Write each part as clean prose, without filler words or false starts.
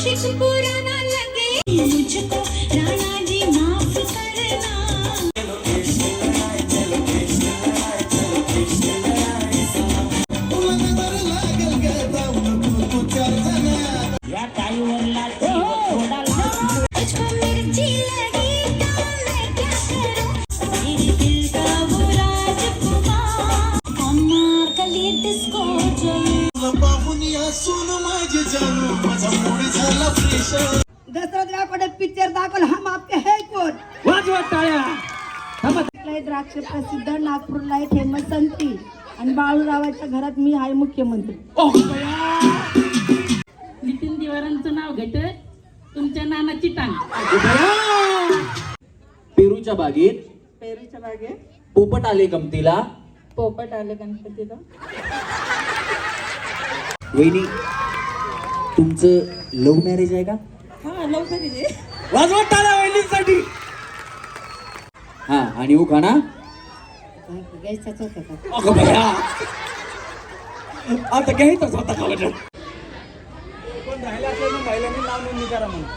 आशिक पुराना लगे मुझको राणा जी माफ करना या ताईवरला मुझको मिर्ची लगी तो मैं क्या करूं मेरे दिल का वो राजकुमार अमर कली डिस्को दसऱ्याकडे पिक्चर दाखवल हम आपके है कोण वाजवा टाळ्या. द्राक्ष प्रसिद्ध नागपूरला फेमस संती आणि बाळूरावाच्या घरात मी आहे मुख्यमंत्री. नितीन दिवारांचं नाव घेत तुमच्या नानाची टांग. पेरूच्या बागेत पेरूच्या बागे पोपट आले गमतीला. पोपट आले गणपतीला. वहिनी तुमचं लव्ह मॅरेज आहे का? हा लवकर ये. वाजवा टाळ्या वहिनीसाठी. हा आणि उखाणा गॅसचाच होता का? अगं बया आता घ्यायचाच होता का म्हणजे कोण राहिला असेल ना महिलांनी नाव नोंदणी करा म्हणून.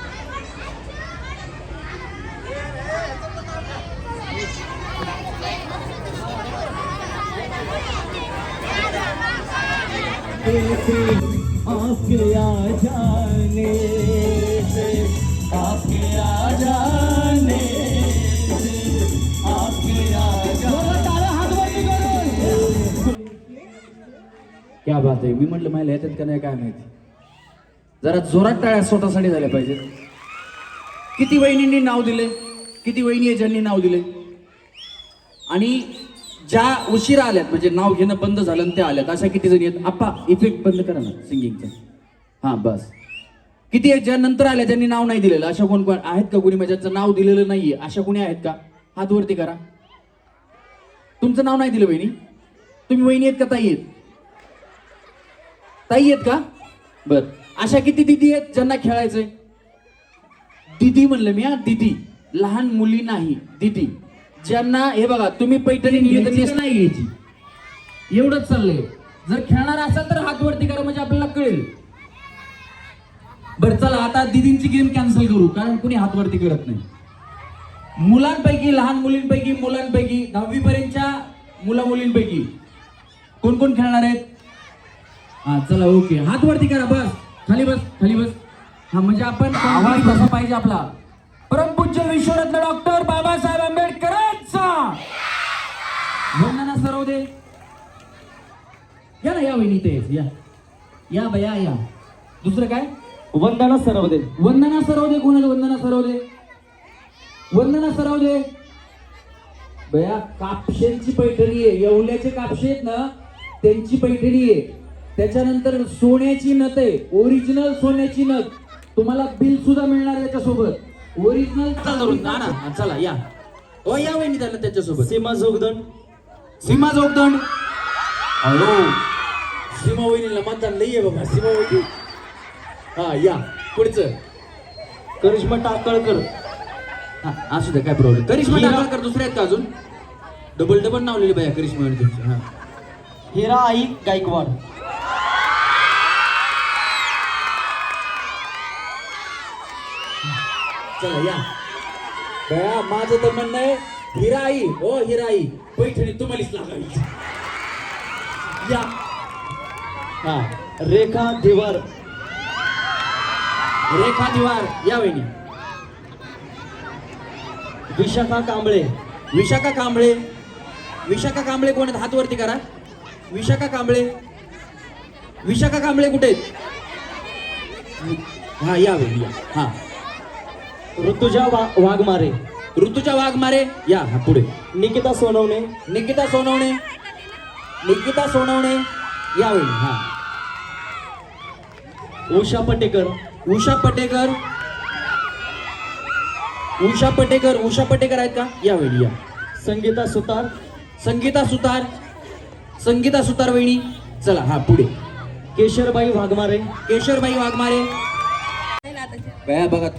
आपके आ जाने से आपके आ जाने से आपके आ क्या बात आहे. मी म्हटलं मला येतात का नाही काय माहिती. जरा जोरात टाळ्या स्वतःसाठी झाल्या पाहिजेत. किती वहिनींनी नाव दिले, किती वहिनी आहे ज्यांनी नाव दिले आणि ज्या उशिरा आल्यात म्हणजे नाव घेणं बंद झालं आणि त्या आल्यात अशा किती जणी आहेत. आप्पा इफेक्ट बंद करा ना सिंगिंगचा. हा बस. किती आहेत ज्या नंतर आल्या ज्यांनी नाव नाही दिलेलं अशा कोण कोण आहेत का? कोणी ज्यांचं नाव दिलेलं नाहीये अशा कोणी आहेत का? हात वरती करा. तुमचं नाव नाही दिलं वहिनी. तुम्ही वहिनी आहेत का ताई आहेत? ताई आहेत का? बर. अशा किती दिदी आहेत ज्यांना खेळायचंय? दिदी म्हणलं मी. हा दिदी, लहान मुली नाही दिदी. ज्यांना हे बघा तुम्ही पैठणी निवेदन नाही घ्यायची एवढंच चाललंय. जर खेळणार असाल तर हात वरती करा म्हणजे आपल्याला कळेल. बरं चला आता दिदींची गेम कॅन्सल करू कारण कुणी हात वरती करत नाही. मुलांपैकी, लहान मुलींपैकी, मुलांपैकी 10वी पर्यंतच्या मुला मुलींपैकी कोण कोण खेळणार आहेत? हा चला ओके हात वरती करा. बस खाली बस, खाली बस. हा म्हणजे आपण आवाज कसा पाहिजे आपला. परमपूज्य विश्वरत्न डॉक्टर बाबासाहेब आंबेडकरांचा वंदना सरोदे. या ना या वहिनी ते या या बया या. दुसरं काय? वंदना सरवदे. वंदना सरोदे. कोण आहे वंदना सरोदे? वंदना सरोदे बया कापशेंची पैठणी आहे. येवल्याचे कापशे आहेत ना त्यांची पैठणी आहे. त्याच्यानंतर सोन्याची नथ आहे. ओरिजिनल सोन्याची नथ. तुम्हाला बिल सुद्धा मिळणार त्याच्यासोबत. ओरिजिनल चला या. हो या वहिनी त्याला त्याच्यासोबत. सीमा जोगदंड. सीमा जोगदंड. अहो सीमा वहिनीला मतदान लई आहे बाबा. सीमा वहिनी. हा या पुढचं. करिश्मा टाकळकर. हा असू दे काय प्रॉब्लेम. करिश्मा टाकळकर दुसरे आहेत का अजून? डबल डबल नावलेली बाया करिश्मा वहिनी तुमची. हा हिरा आई गायकवाड. चला या बया. माझं तर म्हणणं आहे हिराई. हो हिराई पैठणी तुम्हालाच लागावी. या हा रेखा दिवार. रेखा दिवार या वहिनी. विशाखा कांबळे. विशाखा कांबळे. विशाखा कांबळे कोण आहेत? हात वरती करा. विशाखा कांबळे. विशाखा कांबळे कुठे आहेत? हा या वहिनी या. हा ऋतुजा वाघमारे. ऋतुजा वाघमारे या. हा पुढे. निकिता सोनवणे. निकिता सोनवणे. निकिता सोनवणे या वहिनी. हा उषा पटेकर. उषा पटेकर. उषा पटेकर. उषा पटेकर आहेत का? या वहिनी या. संगीता सुतार. संगीता सुतार. संगीता सुतार वहिनी. चला हा पुढे. केशरबाई वाघमारे. केशरबाई वाघमारे. बया बघा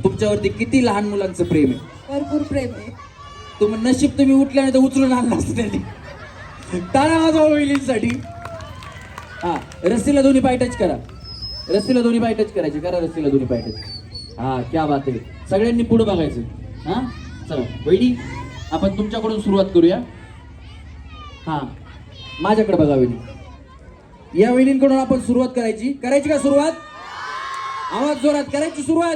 तुमच्यावरती किती लहान मुलांचं प्रेम आहे. भरपूर प्रेम आहे. नशीब तुम्ही उठल्याने तर उचलून आणलं असतं त्यांनी. टाळ्या वाजवा वहिनींसाठी. हा रस्सीला दोन्ही पाय टच करा. रस्सीला दोन्ही पाय टच करायचे. करा रस्सीला दोन्ही पाय टच. हा क्या बात आहे. सगळ्यांनी पुढे बघायचं. हा चला वहिनी आपण तुमच्याकडून सुरुवात करूया. हा माझ्याकडे बघा वहिनी. या वहिनींकडून आपण सुरुवात करायची. करायची का सुरुवात? आवाज जोरात करायची सुरुवात.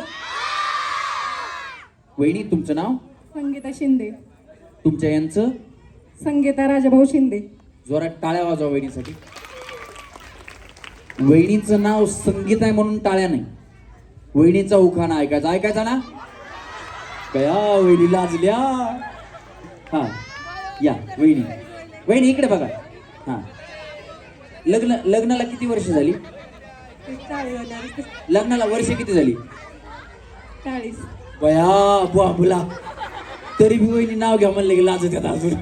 वहिनी तुमचं नाव? संगीता शिंदे. तुमच्या यांचं? संगीता राजाभाऊ शिंदे. जोरात टाळ्या वाजवा वहिनीसाठी. वहिनीचं नाव संगीत आहे म्हणून टाळ्या नाही. वहिनीचा उखाणा ऐकायचा. ऐकायचा ना? गया वहिनी लाजल्या. हा या वहिनी. वहिनी इकडे बघा. हा लग्नाला किती वर्ष झाली? 40. लग्नाला वर्ष किती झाली? 40. बया बुला तरी बी वहिनी नाव घ्या म्हणले की लाजत येतात अजून.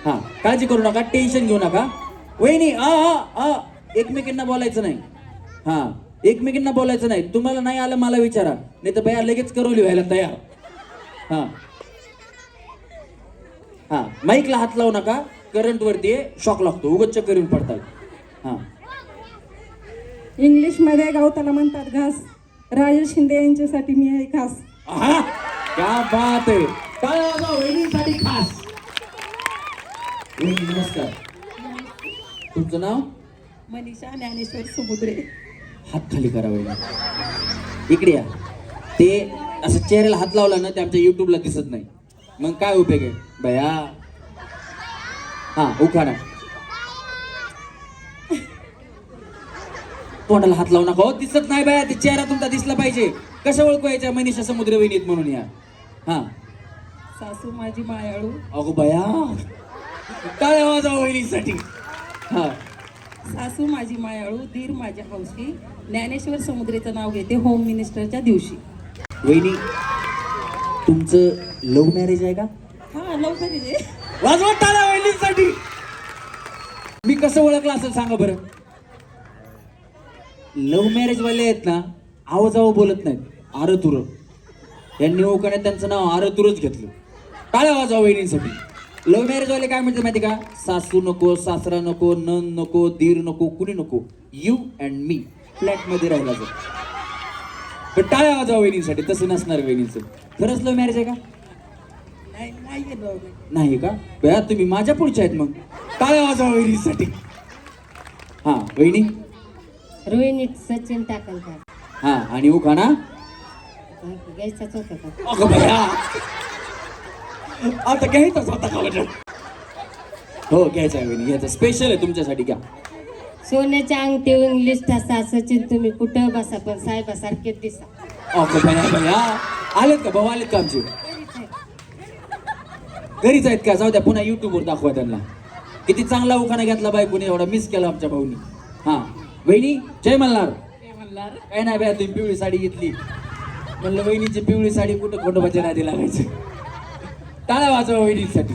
हा काळजी करू नका. टेन्शन घेऊ नका वहिनी. एकमेकींना बोलायचं नाही. हा एकमेकींना बोलायचं नाही. तुम्हाला नाही आलं मला विचारा, नाही तर बया लगेच करवली व्हायला तयार. हा हा माईकला हात लावू नका. करंट वरती शॉक लागतो. उगाच चक्कर येऊन पडतात. हा इंग्लिश मध्ये गवताला म्हणतात घास. राजेश शिंदे यांच्यासाठी मी आहे खास. आहा, क्या बात आहे. टाळ्या वाजवा वहिनीसाठी खास. वहिनी नमस्कार. तुमचं नाव? मनीषा ज्ञानेश्वर समुद्रे. हात खाली करा वहिनी. इकडे या. ते असं चेहऱ्याला हात लावला ना ते आमच्या युट्यूबला दिसत नाही. मग काय उपयोग आहे बया. हा उखाणा. तोंडाला हात लावू नका. हो दिसत नाही बाया. ते चेहरा तुमचा दिसला पाहिजे. कसं ओळखू यायच्या मनीषा समुद्र वहिनीत म्हणून या. हा सासू माझी मायाळू. अगो बया टाळ्या वाजवा वहिनीसाठी. हा सासू माझी मायाळू. दीर माझ्या हौशी. ज्ञानेश्वर समुद्रेचं नाव घेते होम मिनिस्टरच्या दिवशी. वहिनी तुमचं लव्ह मॅरेज आहे का? हा लवकर ये. वाजवा टाळ्या वहिनीसाठी. मी कसं ओळखलं असेल सांगा बरं. लव्ह मॅरेज वाले आहेत ना आवाजावं बोलत नाहीत. आरतुर. यांनी ओळखण्यात त्यांचं नाव आरतुरच घेतलं. टाळ्या वाजवा वहिनीसाठी. लव्ह मॅरेज वाले काय म्हणतात माहिती का? सासू नको, सासरा नको, नन नको, दीर नको, कुणी नको. यू अँड मी फ्लॅट मध्ये राहिला जर. पण टाळ्या वाजवा वहिनीसाठी. तसं नसणार वहिनीचं. खरंच लव्ह मॅरेज आहे का? नाही का? बया तुम्ही माझ्या पुढच्या आहेत. मग टाळ्या वाजवा वहिनीसाठी. हा वहिनी? रोहिणी सचिन टाकलकर. हा आणि उखाणा? घ्यायचाच होता का? अगं बया आता घ्यायचाच होता का म्हणजे? हो घ्यायचा आहे वहिनी. घ्यायचा. स्पेशल आहे तुमच्यासाठी. घ्या. सोन्याच्या अंगठी इंग्लिश ठसा. सचिन तुम्ही कुठं बसा पण साहेबासारखेच दिसा. अगं बया बया आलेत का भाऊ? आलेत का आमचे? घरीच आहेत का? जाऊ द्या पुन्हा युट्यूबवर दाखवा त्यांना. किती चांगला उखाणा घेतला बायकोने. एवढा मिस केला आमच्या भाऊनी. हा वहिनी जय मल्हार. काय नाही बाया तुम्ही पिवळी साडी घेतली म्हणलं वहिनीची पिवळी साडी कुठं खंडोबाच्या नादी लागायचं. टाळ्या वाजवा वहिनीसाठी.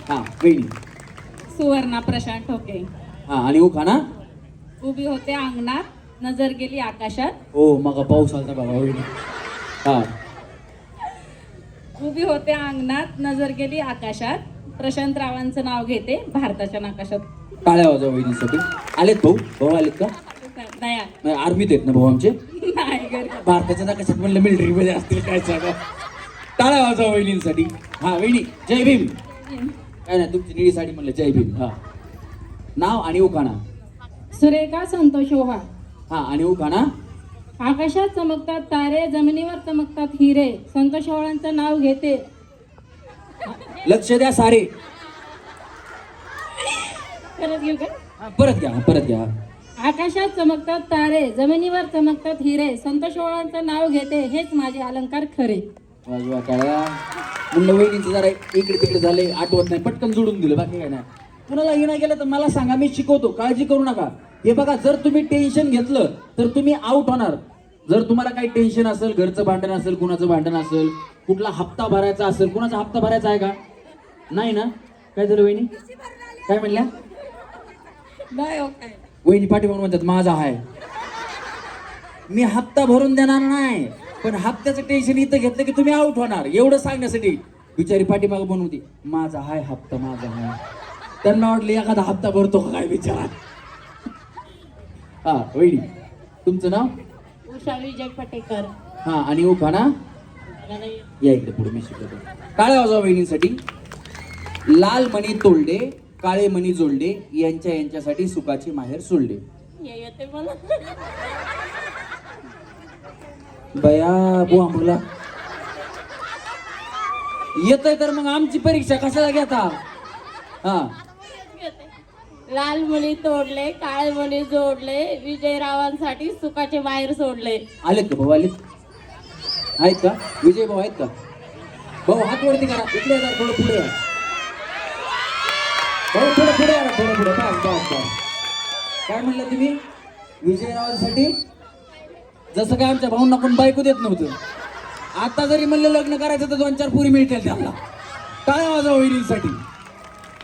हा वहिनी? सुवर्णा प्रशांत ठोके. हा आणि उखाणा? उभी होते अंगणात नजर गेली आकाशात. हो मग पाऊस आलता बाबा वहिनी. हा उभी होते अंगणात नजर गेली आकाशात. प्रशांत रावांचं नाव घेते भारताच्या नकाशात. टाळ्या वाजवा वहिनीसाठी. आलेत भाऊ? भाऊ आलेत का? नाही आर्मीत आहेत ना भाऊ आमचे? नाही घरी. भारताच्या नकाशात म्हणलं मिलिटरी मध्ये असतील काय सांगा. टाळ्या वाजवा वहिनींसाठी. हा वहिनी जय भीम. काय नाही तुमची निळी साडी म्हणलं जय भीम. हा नाव आणि उखाणा? सुरेखा संतोष ओव्हाळ. हा आणि उखाणा? आकाशात चमकतात तारे, जमिनीवर चमकतात हिरे. संतोष ओव्हाळांचं नाव घेते. लक्ष द्या सारे. परत घेऊ का? हा, परत घ्या. परत घ्या. आकाशात चमकतात तारे, जमिनीवर चमकतात हिरे. संतोष ओव्हाळांचं नाव घेते हेच माझे अलंकार खरे. वाजवा टाळ्या. म्हणलं वहिनीचं जरा इकडे तिकडे झाले आठवत नाही पटकन जोडून दिलं. बाकी काय नाही. कुणाला हे नाही गेलं तर मला सांगा मी शिकवतो. काळजी करू नका. हे बघा जर तुम्ही टेन्शन घेतलं तर तुम्ही आउट होणार. जर तुम्हाला काही टेन्शन असेल, घरचं भांडण असेल, कुणाचं भांडण असेल, कुठला हप्ता भरायचा असेल. कुणाचा हप्ता भरायचा आहे का? नाही ना? काय झालं वहिनी? काय म्हणल्या? वहिनी पाठीमागून म्हणतात माझा आहे. मी हप्ता भरून देणार नाही पण हप्त्याचं टेन्शन इथं घेतलं की तुम्ही आउट होणार. एवढं सांगण्यासाठी बिचारी पाठीमाग म्हणून होती माझा हाय हप्ता माझा हाय. त्यांना वाटलं एखादा हप्ता भरतो का काय बिचारा. हा वहिनी तुमचं नाव? उषा विजय पटेकर. हा आणि उखाणा या इकडे पुढे मी शिकवतो. टाळ्या वाजवा वहिनींसाठी. लाल मणी तोलडे काळे मणी जोडले यांच्यासाठी सुखाचे माहेर सोडले. येते मला. बया बुवा मुला येतय तर मग आमची परीक्षा कशाला घेता? हा लाल मणी तोडले काळे मणी जोडले विजयरावांसाठी सुखाचे बाहेर सोडले. आलेत का भाऊ? आलेत आहेत का? विजय भाऊ आहेत का? भाऊ हात वरती करा. इकडे या, थोडं पुढे या. भाऊ थोडं पुढे या, थोडं पुढे. बस बस बस. काय म्हणलं तुम्ही? विजयरावांसाठी जसं काय आमच्या भाऊंना कोण बायको देत नव्हतं, आता जरी म्हणलं लग्न करायचं तर 2-4 पुरी मिळतील त्यांना. टाळ्या वाजवा वहिनींसाठी.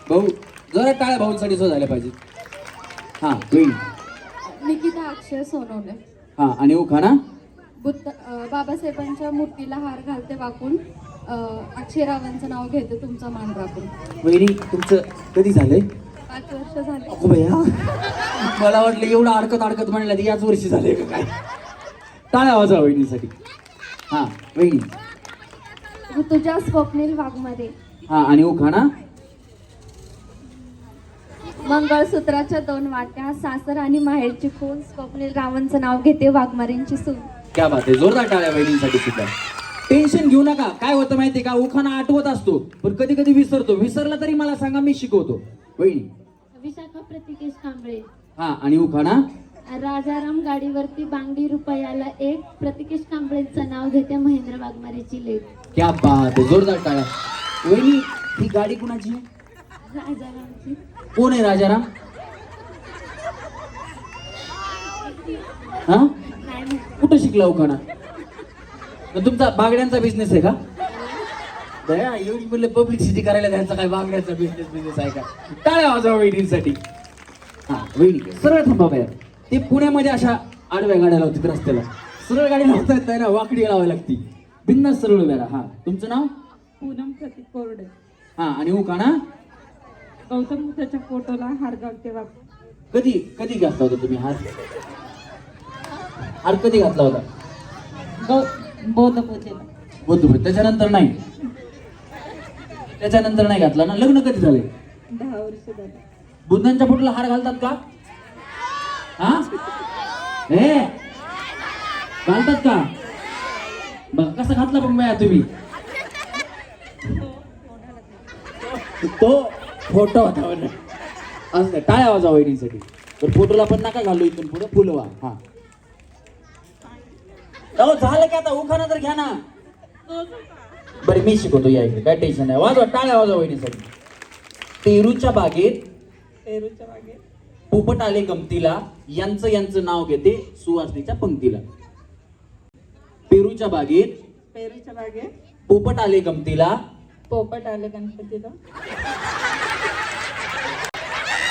भाऊ जरा टाळ्या भाऊंसाठी सुद्धा झाल्या पाहिजे. हा वहिनी. निकिता अक्षय सोनवणे. हा आणि उखाणा बुद्ध बाबासाहेबांच्या मूर्तीला हार घालते वाकून, अक्षयरावांचं नाव घेते तुमचा मान राखून. वहिनी तुमचं कधी झालंय? 5 वर्ष झाले. अगो भैया मला वाटलं एवढं अडकत म्हणलं की याच वर्षी झालंय का काय. टाळ्या वाजवा वहिनीसाठी. हा वहिनी. ऋतुजा स्वप्नील वाघमारे. हा आणि उखाणा मंगळसूत्राच्या 2 वाट्या, सासर आणि माहेरची खून, स्वप्नील रावांचं नाव घेते वाघमारेंची सून. क्या बात आहे. जोरदार टाळ्या वहिनींसाठी सुद्धा. टेन्शन घेऊ नका. काय होतं माहितीये का, उखाणा आठवत असतो पण कधी कधी विसरतो. विसरला तरी मला सांगा, मी शिकवतो. वहिनी. विशाखा प्रतिकेश कांबळे. हा आणि उखाणा राजाराम गाडीवरती बांगडी रुपयाला 1, प्रतिकेश कांबळेंचं नाव घेते महेंद्र वाघमारेची लेक. क्या बात आहे. जोरदार टाळ्या. वहिनी ही गाडी कुणाची आहे? राजारामची. कोण आहे राजाराम? हा नाही कुठं शिकला उखाणा? तुमचा बागड्यांचा बिझनेस आहे का? दया एवढी म्हणलं पब्लिसिटी करायला त्यांचा काय बागड्यांचा बिझनेस आहे का? टाळ्या वाजवा वहिनींसाठी. हा वहिनी सरळ थांबा बाया. ते पुण्यामध्ये अशा आडव्या गाड्या लावतात रस्त्याला. सरळ गाडी लावता येत नाही ना, वाकडी लावावी लागती. बिंदास सरळ उभ्या राहा. हा तुमचं नाव? पूनम प्रतीक कोरडे. हा आणि उखाणा गौतम बुद्धाच्या फोटोला हार घालते कधी कधी घातला होता तुम्ही हार? हार कधी घातला होता? बौद्ध पूजेला. बुद्ध त्याच्यानंतर नाही. त्याच्यानंतर नाही घातला ना. लग्न कधी झाले? 10 वर्ष झाले. बुद्धांच्या फोटोला हार घालतात का? हा हे घालतात का? बघ कसं घातला पण बाया तुम्ही. तो फोटो होता म्हणून. असं टाळ्या वाजवा वहिनीसाठी. तर फोटोला पण नका घालू, इथून पुढे फुलवा. हा अहो झालं की आता उखाणा तर घ्या ना. बरं मी शिकवतो या इकडे, काय टेन्शन नाही. वाजवा टाळ्या वाजवा वहिनीसाठी. पेरूच्या बागेत पोपट आले गमतीला, यांचं नाव घेते सुवासनीच्या पंक्तीला. पेरूच्या बागेत पोपट आले गमतीला, पोपट आले गणपतीला.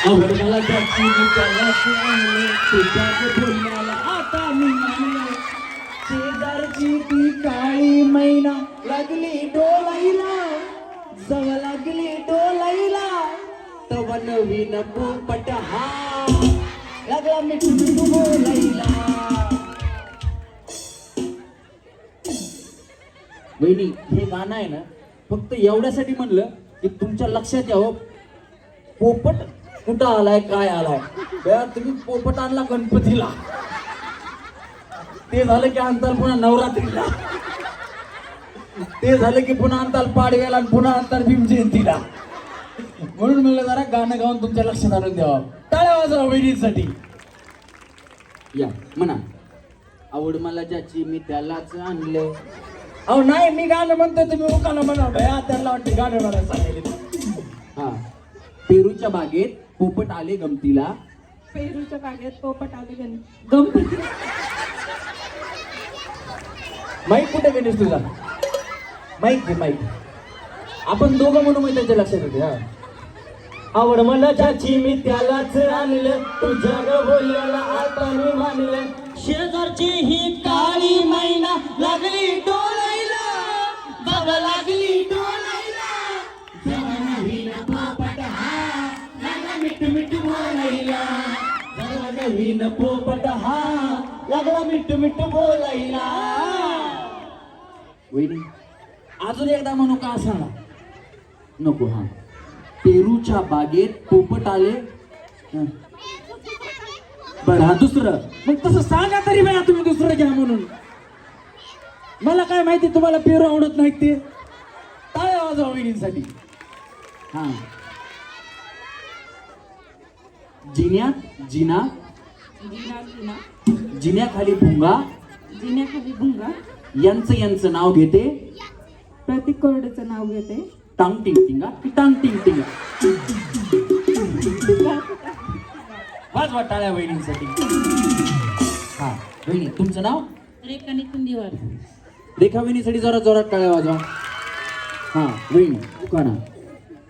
आवड मला त्याची मी त्यालाच आणले, तुझ्याच बोलण्याला आता मी मानले. शेजारची ती काळी मैना लागली डोलाईला, जव लागली डोलाईला, तव नवीन पोपट हा लागला मिठू मिठू बोलाईला. वहिनी हे गाणं आहे ना फक्त एवढ्यासाठी म्हणलं की तुमच्या लक्षात यावं पोपट कुठं आलाय काय आलाय. तुम्ही पोपट आणला गणपतीला, ते झालं की आणताल पुन्हा नवरात्रीला, ते झालं की पुन्हा आणताल पाडव्याला आणि पुन्हा आणताल भीम जयंतीला. म्हणून म्हणलं जरा गाणं गाऊन तुमच्या लक्षात आणून द्यावं. टाळ्या वाजवा वहिनींसाठी. या म्हणा. आवड मला ज्याची मी त्यालाच आणले. अहो नाही मी गाणं म्हणतोय तुम्ही उखाणं म्हणा भया. त्याला वाटते गाणं मला सांगितलं. हा पेरूच्या बागेत पोपट आले गमतीला, पेरूच्या बागेत पोपट आले गणपती. माईक कुठे गणेश तुझा? माईक घे माईक. आपण दोघं म्हणू मग त्याच्या लक्षात येते. हा आवड मला ज्याची मी त्यालाच आणलं, तुझ्या ग बोलल्याला आता मी मानलं. शेजारची ही काळी मैना लागली डोलाईला, बाबा लागली डोलाईला, जवा नवीन पोपट हा लागला मिठ मिठ बोलाईला, जवा नवीन वहिनीनं पोपट हा लागला मिठू मिठू बोलायला. वहिनी अजून एकदा म्हणू का सांगा? नको. हा, पेरूच्या बागेत पोपट आले. हं. बरं, हा दुसरं. मग तसं सांगा तरी बाया तुम्ही दुसरं घ्या म्हणून. मला काय माहिती तुम्हाला पेरू आवडत नाहीत ते. टाळ्या वाजवा वहिनींसाठी. हा, जिन्यात जिना जिन्याखाली भुंगा जिन्याखाली भुंगा यांचं नाव घेते. प्रतीक कोरडेचं नाव घेते. टांग टिंग टिंगा टांग टिंग टिंगा. वाजवा टाळ्या वहिनींसाठी. हा वहिनी तुमचं नाव? रेखा नितीन दिवार. रेखा वहिनीसाठी जरा जोरात टाळ्या वाजवा. हा वहिनी दुकाना.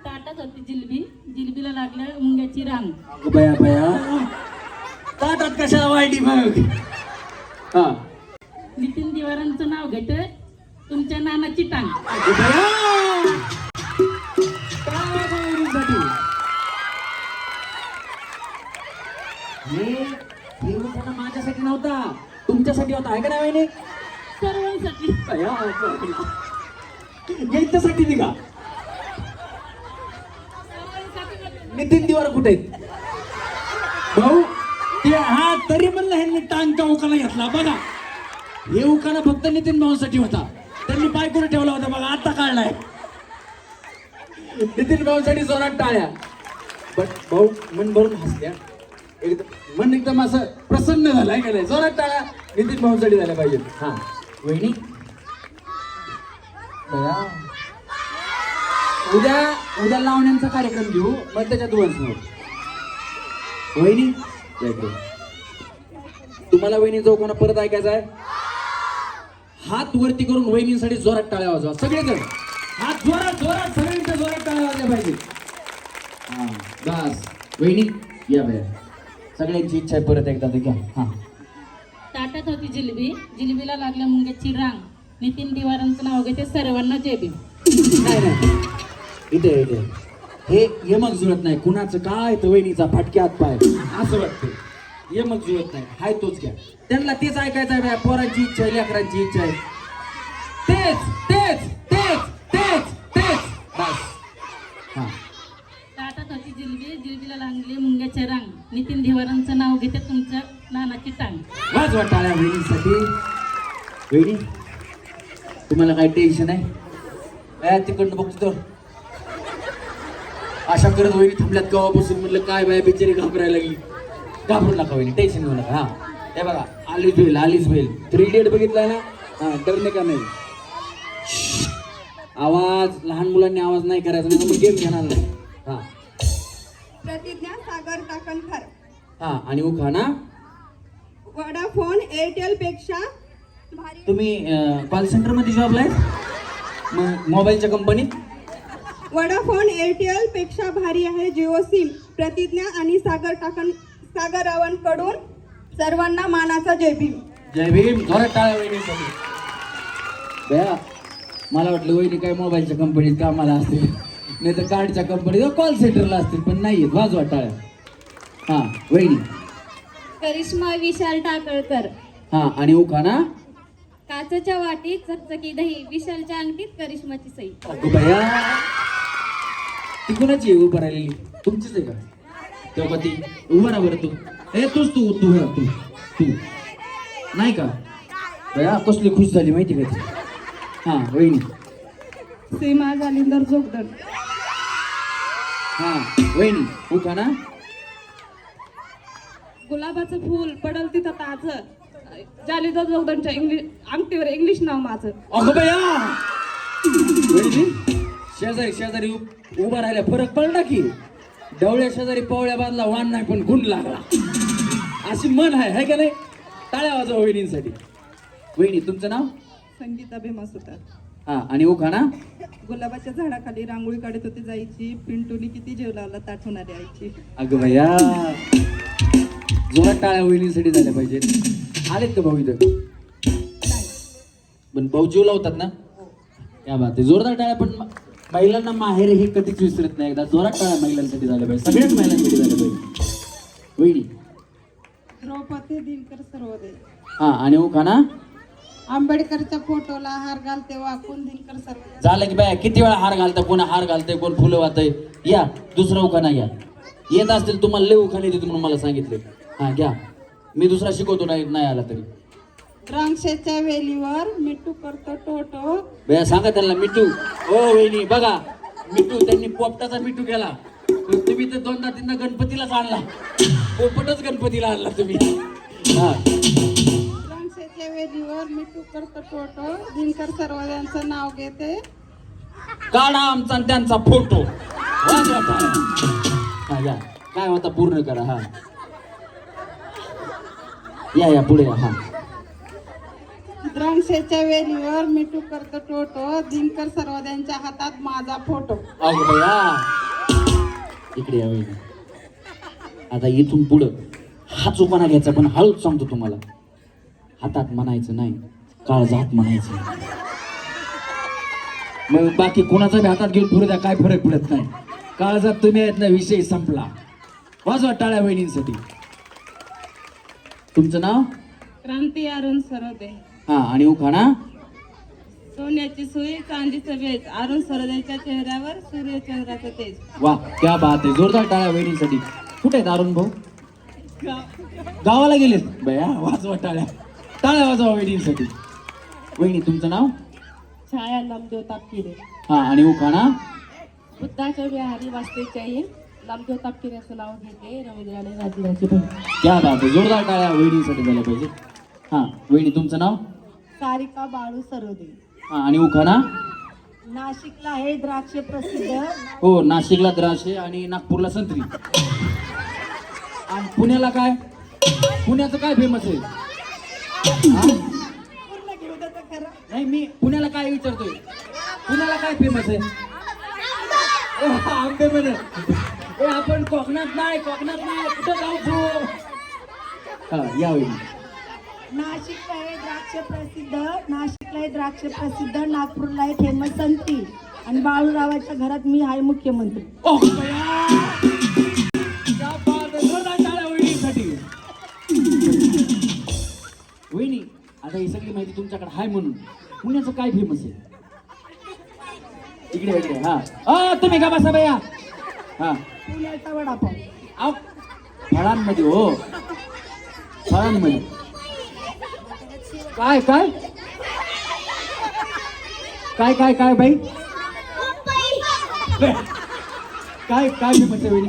ताटात होती जिलबी, जिलबीला लागल्या मुंग्याची रांग. बया बया ताटात कशाला वाढली मग? हा नितीन दिवारांचं नाव घेते तुमच्या नानाची टांग. माझ्यासाठी नव्हता, तुमच्यासाठी होता. आहे का नाही वहिनी? सर्वांसाठी. यांच्यासाठी निघा. नितीन दिवार कुठे आहेत भाऊ? ते हा तरी म्हणलं ह्यांनी टांगचा उकाला घेतला. बघा हे उकाला फक्त नितीन भाऊसाठी होता. त्यांनी बायकोला ठेवला होता. बघा आता काढलाय. नितीन भाऊसाठी जोरात टाळ्या. बट भाऊ मन भरून हसल्या. मन एकदम असं प्रसन्न झालंय का नाही? जोरात टाळ्या नितीन भाऊसाठी झाल्या पाहिजे. हा वहिनी उद्या लावण्यांचा कार्यक्रम घेऊ. मग त्याच्यात वहिनी तुम्हाला वहिनी जो कोणा परत ऐकायचा आहे हात वरती करून वहिनींसाठी जोरात टाळ्या वाजवा. सगळेजण हात जोरात जोरात सगळ्यांच्या जोरात टाळ्या वाजल्या पाहिजे. हा बस वहिनी या बाया. सगळ्यांची इच्छा आहे परत एकदा ते घ्या. हा ताटात होती जिलबी, जिलबीला लागल्या मुंग्याची रांग. नितीन दिवारांचं नाव घेते सर्वांना जय भीम. नाही इथे हे यमक जुळत नाही. कुणाचं काय तर वहिनीचा फाटक्यात पाय असं वाटतं. यमक जुळत नाही. हाय तोच घ्या. त्यांना तेच ऐकायचं आहे. पोरांची इच्छा आहे, लेकरांची इच्छा आहे. तेच तेच तेच तेच तेच बस. हा ताटात होती जिलबी, जिलबीला लागली मुंग्याची रांग. नितीन दिवारांचं नाव घेते तुमच्या नानाची टांग. वाजवा टाळ्या वहिनीसाठी. वहिनी तुम्हाला काय टेन्शन आहे? बाया तिकडनं बघतो तर अशा करत वहिनी थांबल्यात गावापासून. म्हटलं काय बाया बिचारी घाबरायला लागली. घाबरू नका वहिनी, टेन्शन घेऊ नका. हा हे बघा आलीच बेल 3 इडियट बघितलाय ना? हा डरणे का नाही. आवाज लहान मुलांनी आवाज नाही करायचा नाही मग गेम घेणार नाही. हा प्रतिज्ञा सागर टाकणकर. हा आणि उखाणा वडाफोन एअरटेल पेक्षा भारी. तुम्ही कॉल सेंटर मध्ये जॉबला आहे? मग मोबाईलच्या कंपनीत? वडाफोन एअरटेल पेक्षा भारी आहे जिओ सिम. प्रतिज्ञा आणि सागर रावणकडून सर्वांना मानाचा जय भीम. जय भीम. जोरात टाळ्या वहिनीसाठी. बया मला वाटलं वहिनी काय मोबाईलच्या कंपनीत कामाला असतील, नाही तर कार्डच्या कंपनीत कॉल सेंटरला असतील. पण नाही. वाजवा टाळ्या. हा वहिनी करिश्मा विशाल टाकळकर. हा आणि उखाणा काचच्या वाटीत चकचकी दही, विशालच्या अंगठीत करिश्माची सई. अगो बया ती कुणाची आहे उभं राहिलेली? तुमचीच आहे का? तेव्हा ती उभं राहा बरं. तू नाही का बया? कसली खुश झाली माहिती का ती? हा वहिनी सीमा जालिंदर जोगदर. हा वहिनी उखाणा गुलाबाचं फूल पडल तिथं ताज, जालिंदर जोगदरच्या अंगठीवर इंग्लिश नाव माझं. अगं बया वहिनी शेजारी उभा राहिल्या फरक पडला की डवळ्या शेजारी पवळ्या बांधला वाण नाही पण गुण लागला. अशी मन आहे का नाही? टाळ्या वाजवा वहिनींसाठी. वहिनी तुमचं नाव? संगीता भीमा सुतार. हा आणि उखाणा गुलाबाच्या झाडाखाली रांगोळी काढत होती जायची, पिंटूनी किती जीव लावला ताट होणारी आईची. अगं भैया जोरात टाळ्या वहिनींसाठी झाल्या पाहिजेत. आलेत का भाऊ इथं? पण भाऊ जीव लावतात ना? या बात आहे. जोरदार टाळ्या. पण महिलांना माहेर हे कधीच विसरत नाही. एकदा जोरात टाळ्या महिलांसाठी झाल्या पाहिजे. सगळ्याच महिलांसाठी झाल्या पाहिजे. वहिनी द्रौपदी दिनकर सर्वोदय. हा आणि उखाणा आंबेडकरच्या फोटोला हार घालते वाकून दिनकर सर्वोदय. झालं की बाय किती वेळा हार घालतं, कोण हार घालतंय, कोण फुलं वाहतंय. या दुसरा उखाणा घ्या. येत असतील तुम्हाला लय उखाणे देतो म्हणून मला सांगितले. हा घ्या, मी दुसरा शिकवतो, नाही आला तरी. द्राक्षाच्या वेलीवर मिठू करतो टोटो. भैया सांगा त्यांना मिठू. हो वहिनी बघा, मिठू त्यांनी पोपटाचा मिठू केला. पण तुम्ही तर दोनदा तीनदा गणपतीलाच आणला, पोपटच गणपतीला आणला तुम्ही. हा द्राक्षाच्या वेलीवर मिठू करतो टोटो. दिनकर सर्वोदयांचं नाव घेते. काढा आमचा आणि त्यांचा फोटो. हा या, काय होता पूर्ण करा. हा या पुढे या. हा द्राक्षाच्या वेलीवर मिठू करतो टोटो. दिनकर सर्वोदयांच्या हातात माझा फोटो. अगं भैया इकडे या वहिनी. आता इथून पुढं हाच उपाना घ्यायचा, पण हळूच सांगतो तुम्हाला. हातात म्हणायचं नाही, काळजात म्हणायचं. मग बाकी कोणाचा बी हातात घेऊन फिरू द्या, काय फरक पडत नाही. काळजात तुम्ही आहेत ना, विषय संपला. वाजवा टाळ्या वहिनींसाठी. तुमचं नाव? क्रांती अरुण सर्वोदय. हा आणि उखाणा सोन्याची सुई चांदीचं बेज. अरुण सर्वोदयाच्या चेहऱ्यावर सूर्यचंद्राचं तेज. वा क्या बात आहे. जोरदार टाळ्या वहिनींसाठी. कुठे आहेत अरुण भाऊ? गावाला गेलेत. बया वाजवा टाळ्या, टाळ्या वाजवा वहिनींसाठी. वहिनी तुमचं नाव? छाया नामदेव तापकिरे. हा आणि उखाणा बुद्धाच्या विहारी वाचतेच्या येईल. नामदेव तापकिरे असं नाव घेते. रवींद्राने राजनाची बहीण. क्या बात आहे. जोरदार टाळ्या वहिनींसाठी झाल्या पाहिजे. हा वहिनी तुमचं नाव? सारिका बाळू सर्वोदय. हा आणि उखाणा नाशिकला आहे द्राक्ष प्रसिद्ध. हो, नाशिकला द्राक्षे आणि नागपूरला संत्री. आणि पुण्याला काय? पुण्याचं काय फेमस आहे? हा? नाही मी पुण्याला काय विचारतोय, पुण्याला काय फेमस आहे? आंबे म्हणे. आपण कोकणात नाही, कुठं जाऊ? हा या वहिनी. नाशिकला आहे द्राक्ष प्रसिद्ध. नाशिकला आहे द्राक्ष प्रसिद्ध. नागपूरला आहे फेमस संत्री. आणि बाळूरावाच्या घरात मी आहे मुख्यमंत्री. ओह बया! क्या बात आहे. जोरदार टाळ्या वहिनींसाठी. वहिनी आता ही सगळी माहिती तुमच्याकडे आहे म्हणून पुण्याचं काय फेमस आहे? इकडे इकडे. हा तुम्ही का बसा बया. हा पुण्याचा वडापाव. आव फळांमध्ये. हो फळांमध्ये काय काय काय काय काय बाई काय काय फेमस आहे वहिनी?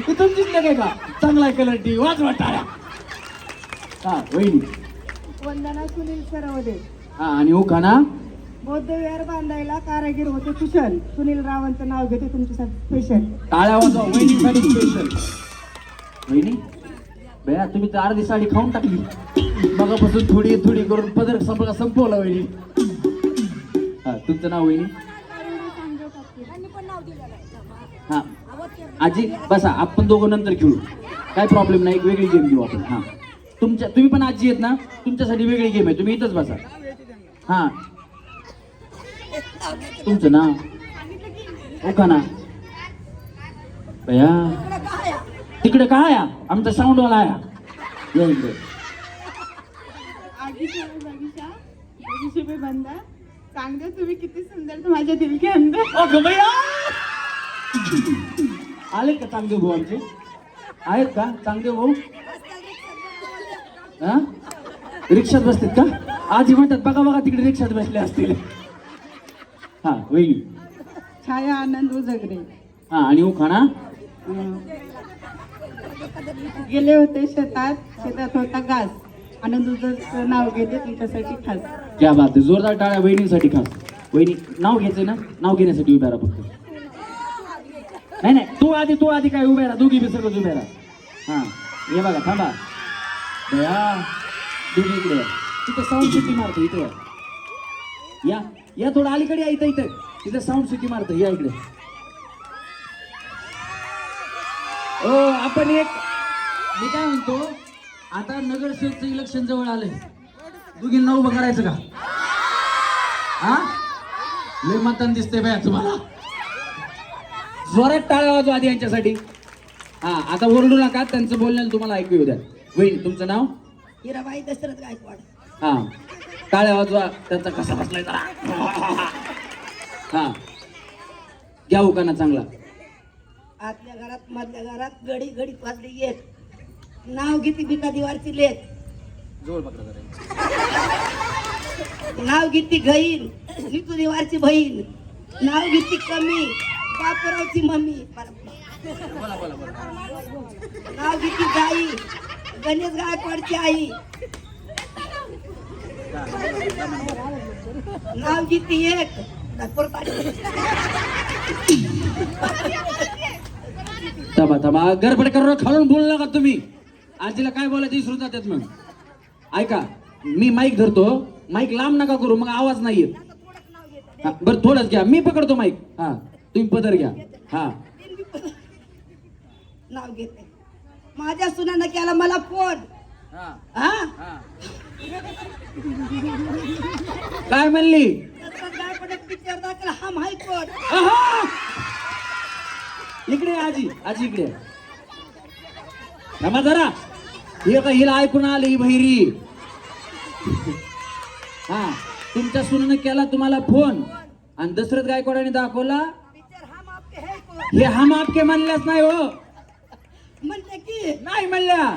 हे तुमचीच लगे का? चांगला कलर टी. वाजवा टाळ्या. हा वहिनी. वंदना सुनील सर्वोदय. हा आणि उखाणा बौद्ध विहार बांधायला कारागीर होते कुशल. सुनील रावांचं नाव घेते तुमच्यासाठी स्पेशल. टाळ्या वाजवा वहिनीसाठी स्पेशल. वहिनी बया तुम्ही तर अर्धी साडी खाऊन टाकली. मगापासून थोडी थोडी करून पदर संपवला वहिनी. हा तुमचं नाव वहिनी? हा आजी बसा, आपण दोघं नंतर खेळू, काय प्रॉब्लेम नाही. एक वेगळी गेम घेऊ आपण. हा तुम्ही पण आजी आहेत ना, तुमच्यासाठी वेगळी गेम आहे. तुम्ही इथंच बसा. हा तुमचं नाव? उखाणा. भैया तिकडे काय आमचा साऊंडवाला आहे. या इकडे. बंदा सांगते तुम्ही किती सुंदर माझ्या दिल के अंदर. अगं भैया आले का चांगदेव भाऊ आमचे? आहेत का चांगदेव भाऊ? हा रिक्षात बसतात का? आजी म्हणतात बघा बघा तिकडे रिक्षात बसले असतील. हा वहिनी. छाया आनंद उजगरे. हा आणि उखाणा गेले होते शेतात होता घास. आनंद उजगरेचं नाव घेते तुमच्यासाठी खास. क्या बात आहे. जोरदार टाळ्या वहिनीसाठी खास. वहिनी नाव घ्यायचंय ना, नाव घेण्यासाठी उभ्या राहा फक्त. नाही तू आधी काय उभ्या राहा. दोघी बी सगळं उभ्या राहा. हा हे बघा थांबा भैया दोघी इकडे तिथे साऊंड सिटी मारतो. इथे या थोडं अलीकडे या. इथं तिथे साऊंड सिटी मारतो. या इकडे. हो आपण एक मी काय म्हणतो, आता नगरसेवकचं इलेक्शन जवळ आलंय. दोघींना उभं करायचं का? हा लय मतदान दिसते बाया तुम्हाला. जोरात टाळ्या वाजवा आधी यांच्यासाठी. हा आता ओरडू नका, त्यांचं बोलण्याला तुम्हाला ऐकू येऊ द्या. वहिनी तुमचं नाव? हिराबाई दशरथ गायकवाड. हा टाळ्या वाजवा, त्यांचा कसा बसलाय जरा. हा घ्या उकाना चांगला. आतल्या घरात मधल्या घरात गडी गडी वाजली येत, नाव घेती बिका दिवारची लेत, जोर पकडा जरा. नाव घेती गहीन नितू दिवारची बहीण, नाव घेती कमी बापूरावची मम्मी, बोला बोला बोला. नाव घेती गाई गणेश गायकवाडची आई, नाव घेती एक नागपूर पाटील. थांबा थांबा, गडबड करू नका, खालून बोलू नका तुम्ही. आजीला काय बोलायचं विसरून जातात मग. ऐका, मी माईक धरतो, माईक लांब नका करू, मग आवाज नाही येत. हा, बरं थोडंच घ्या, मी पकडतो माईक. हा तुम्ही पदर घ्या. हा नाव घेते. माझ्या सुनानं केला मला फोन. हा काय म्हणली? पिक्चर दाखल हा माहित कोण. आहा! इकडे आजी, आजी इकडे थांबा जरा. हे का हिला ऐकून आली ही बहिरी. हा तुमच्या सुनेनं केला तुम्हाला फोन आणि दशरथ गायकवाडाने दाखवला. हे हम आपके म्हणल्याच नाही हो, म्हणते की नाही म्हणल्या,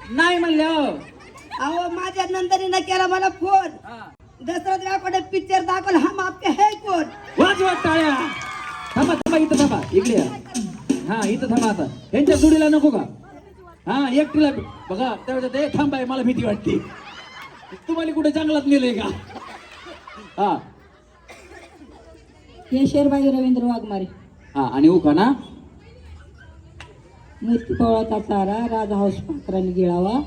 नाही म्हणल्या हो. अहो माझ्या नंदनीनं केला मला फोन. दशरथ गायकवाड पिक्चर दाखल हम आपके है कोण. वाजवा टाळ्या. थांबा थांबा, इथं थांबा, इकडे या. हा इथं थांबा. आता यांच्या जोडीला नको का? हा एकटीला बघा. त्यावेळेस ते थांबाय, मला भीती वाटते. तुम्हाला कुठे जंगलात नेलंय का? हा केशरबाई रवींद्र वाघमारे, हा आणि उखाणा. मूर्तिपोळाचा चारा राज हाऊस पाखराने गिळावा,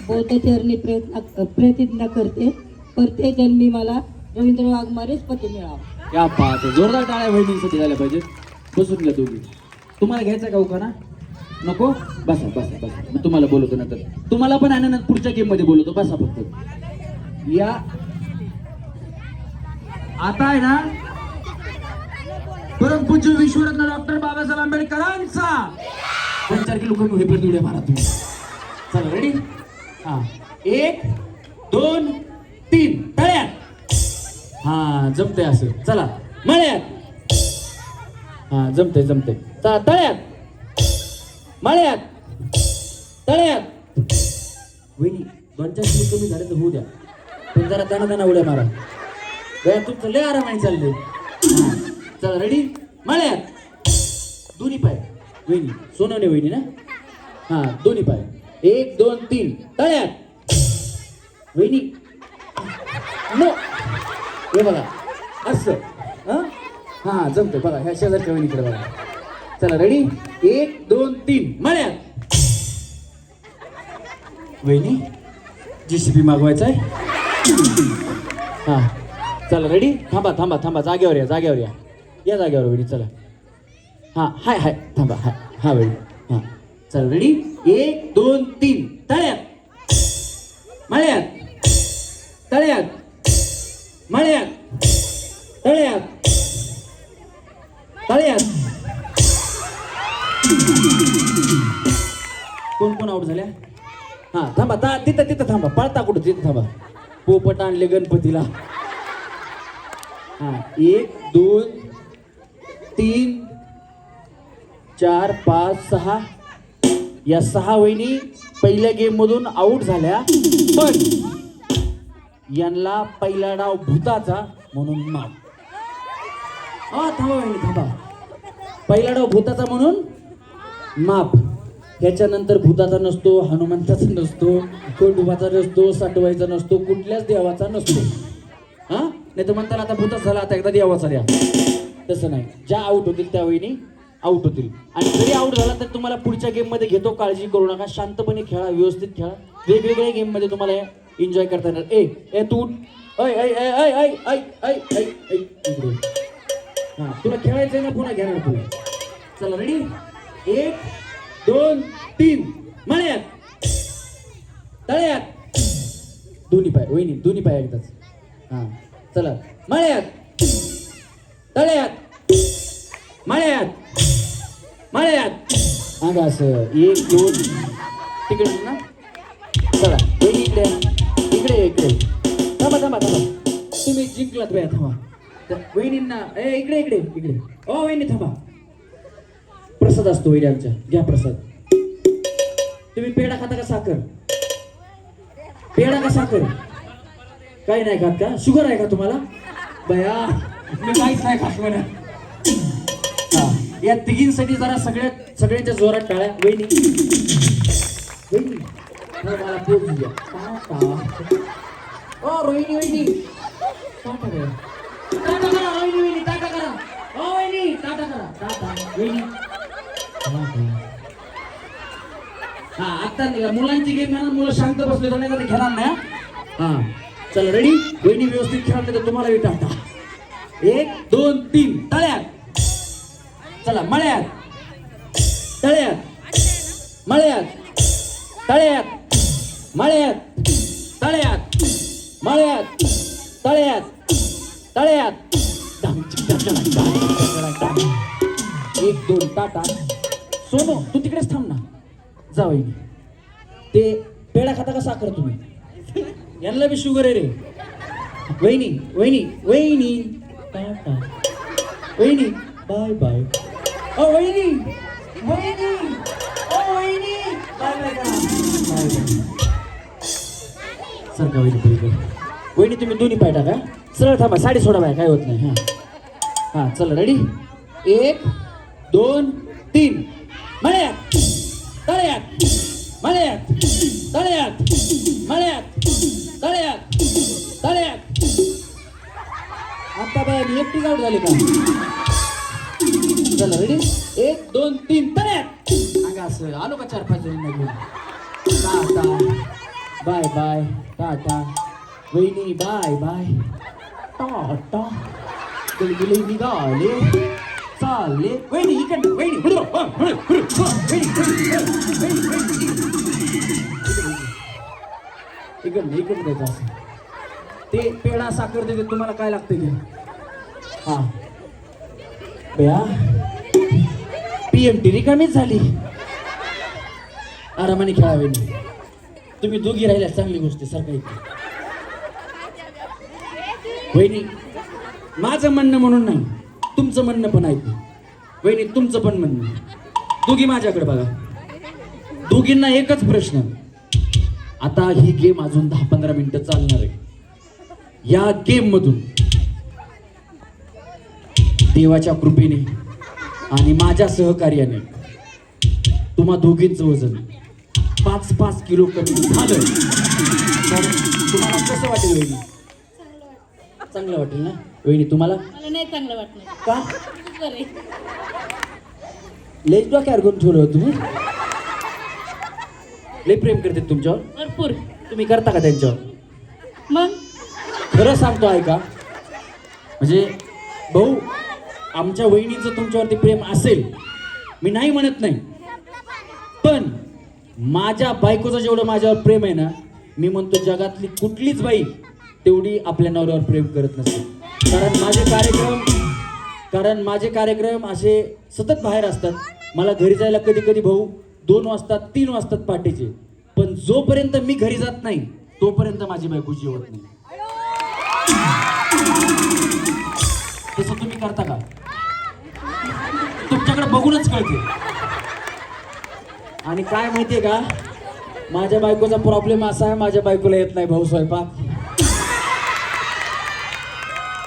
बौद्ध चरणी प्रतिज्ञा करते, परते जन्मी मला रवींद्र वाघमारेच पती मिळावा. क्या बात आहे. जोरदार टाळ्या बहिणींसाठी झाल्या पाहिजेत. बसून घ्या दोघी. तुम्हाला घ्यायचा का उखाणा? नको? बसा बसा बसा, मी तुम्हाला बोलवतो नंतर. तुम्हाला पण आहे ना, पुढच्या गेम मध्ये बोलवतो. बसा फक्त या. आता आहे ना, परमपूज्य विश्वरत्न डॉक्टर बाबासाहेब आंबेडकरांचा 2-4 किलो कमी होईपर्यंत उड्या मारा तुम्ही. चला रेडी? हा 1 2 3 तळ्यात. हा जमतंय असं. चला मळ्यात. हा जमतंय जमतंय. चला तळ्यात, मळ्यात, तळ्यात. वहिनी 2-4 किलो कमी झाले तर होऊ द्या, पण जरा दाना उड्या मारा. गया तुमचं लय आरामाने चाललंय. चला रेडी? मळ्यात. दोन्ही पाय वहिनी, सोनवणे वहिनी ना. हा दोन्ही पाय. 1 2 3 तळ्यात. वहिनी नो, हे बघा असं. हा जमतंय बघा. ह्या शेजारच्या वहिनीकडे बघा. चला रेडी? 1 2 3 मळ्यात. वहिनी JCB मागवायचा आहे. हा चला रेडी? थांबा थांबा थांबा, जागेवर या, जागेवर या, या जागेवर वहिनी. चला हा हाय हाय थांबा. हाय हा वहिनी. हा चला रेडी? 1 2 3 तळ्यात, मळ्यात, तळ्यात, मळ्यात, तळ्यात, तळ्यात. कोण कोण आउट झाल्या? हा थांबा. तिथं तिथं थांबा. पळता कुठं? तिथं थांबा. पोपट आणले गणपतीला. हा 1 2 3 4 5 6. या 6 वहिनी पहिल्या गेम मधून आउट झाल्या, पण यांना पहिला डाव भूताचा म्हणून माफ. थांबा वहिनी थांबा. पहिला डाव भूताचा म्हणून माफ. ह्याच्यानंतर भूताचा नसतो, हनुमंताचा नसतो, खंडोबाचा नसतो, साठवायचा नसतो, कुठल्याच देवाचा नसतो. हा नाही तर म्हणताना आता भूतच झाला, आता एकदा देवाचा द्या. तसं नाही. ज्या आउट होतील त्या वहिनी आउट होतील. आणि जरी आउट झाला तर तुम्हाला पुढच्या गेम मध्ये घेतो, काळजी करू नका. शांतपणे खेळा, व्यवस्थित खेळा. वेगवेगळ्या गेम मध्ये तुम्हाला एन्जॉय करता येणार. ए तू ऐ ऐ ऐ ऐ ऐ ऐ ऐ ऐ ऐ इकडे. हा तुला खेळायचंय ना, पुन्हा घेणार तू. चला रेडी? 1 2 3 मळ्यात, तळ्यात. दोन्ही पाय वहिनी, दोन्ही पाय एकदाच. हा चला मळ्यात, तळ्यात, मळ्यात मळ्यात अंग असं 1 2 तिकडे ना चला वहिनी इकडे इकडे इकडे थांबा थांबा थांबा तुम्ही जिंकलात बाया थांबा वहिनींना इकडे इकडे इकडे ओ वहिनी थांबा प्रसाद असतो वहिनी आमच्या घ्या प्रसाद तुम्ही पेढा खाता का साखर पेढा का साखर काही नाही खात का शुगर आहे का तुम्हाला बया मी काहीच नाही खात म्हणा हा या तिघींसाठी जरा सगळ्यांच्या जोरात टाळ्या वहिनी वहिनी मला पोट द्या ओ रोहिणी वहिनी टाटा करा टाटा करा रोहिणी वहिनी टाटा करा ओ वहिनी टाटा करा टाटा वहिनी हा आता मुलांची गेम घेणार मुलं शांत बसले तर नाही घेणार नाही हा चला रेडी वहिनी व्यवस्थित खेळाल तर तुम्हाला बी टाटा 1 2 3 तळ्यात चला मळ्यात तळ्यात मळ्यात तळ्यात मळ्यात तळ्यात मळ्यात तळ्यात तळ्यात 1 2 टाटा सोनू तू तिकडेच थांब ना जा वहिनी ते पेढा खाता का साखर तुम्ही यांना बी शुगर आहे रे वहिनी वहिनी वहिनी टाटा वहिनी बाय बाय ओ वहिनी वहिनी ओ वहिनी बाय बाय बाय सर का वहिनी पलीकडे वहिनी तुम्ही दोन्ही पाय टाका सरळ थांबा साडी सोडा बाय काय होत नाही हा चला रेडी 1 2 3 मळ्यात तळ्यात मळ्यात तळ्यात मळ्यात तळ्यात तळ्यात आता बाय मी एकटी आउट झाली का चला रेडी 1 2 3 तळ्यात अगं असं आलो का 4-5 जणी घेऊन टाटा बाय बाय टाटा वहिनी बाय बाय टाटा गलगले निघाले चालले वहिनी इकडे वहिनी इकडे इकडे द्यायचं असं ते पेढा साखर देते तुम्हाला काय लागते ते हा बया PMT रिकामीच झाली आरामाने खेळा वहिनी तुम्ही दोघी राहिल्या चांगली गोष्ट सारखा इथे वहिनी माझं म्हणणं म्हणून नाही तुमचं म्हणणं पण ऐकू वहिनी तुमचं पण म्हणणं दोघी माझ्याकडे बघा दोघींना एकच प्रश्न आता ही गेम अजून 10-15 मिनिटं चालणार आहे या गेम मधून देवाच्या कृपेने आणि माझ्या सहकार्याने तुम्हा दोघींचं वजन 5-5 किलो कमी झालं तर तुम्हाला कसं वाटेल वहिनी चांगलं वाटेल ना वहिनी तुम्हाला मला नाही चांगलं वाटलं का बरे लेज डोक्यावर घेऊन ठेवलं होतं तुम्ही लय प्रेम करते तुमच्यावर भरपूर तुम्ही करता का त्यांच्यावर मग खरं सांगतो ऐका म्हणजे भाऊ आमच्या वहिनीचं तुमच्यावरती प्रेम असेल मी नाही म्हणत नाही पण माझ्या बायकोचं जेवढं माझ्यावर प्रेम आहे ना मी म्हणतो जगातली कुठलीच बाई तेवढी आपल्या नवऱ्यावर प्रेम करत नसते कारण माझे कार्यक्रम असे सतत बाहेर असतात मला घरी जायला कधी कधी भाऊ 2 वाजतात 3 वाजतात पहाटेचे पण जोपर्यंत मी घरी जात नाही तोपर्यंत माझी बायको जेवत नाही तसं तुम्ही करता का तुमच्याकडे बघूनच कळते आणि काय माहितीये का माझ्या बायकोचा प्रॉब्लेम असा आहे माझ्या बायकोला येत नाही भाऊ स्वयंपाक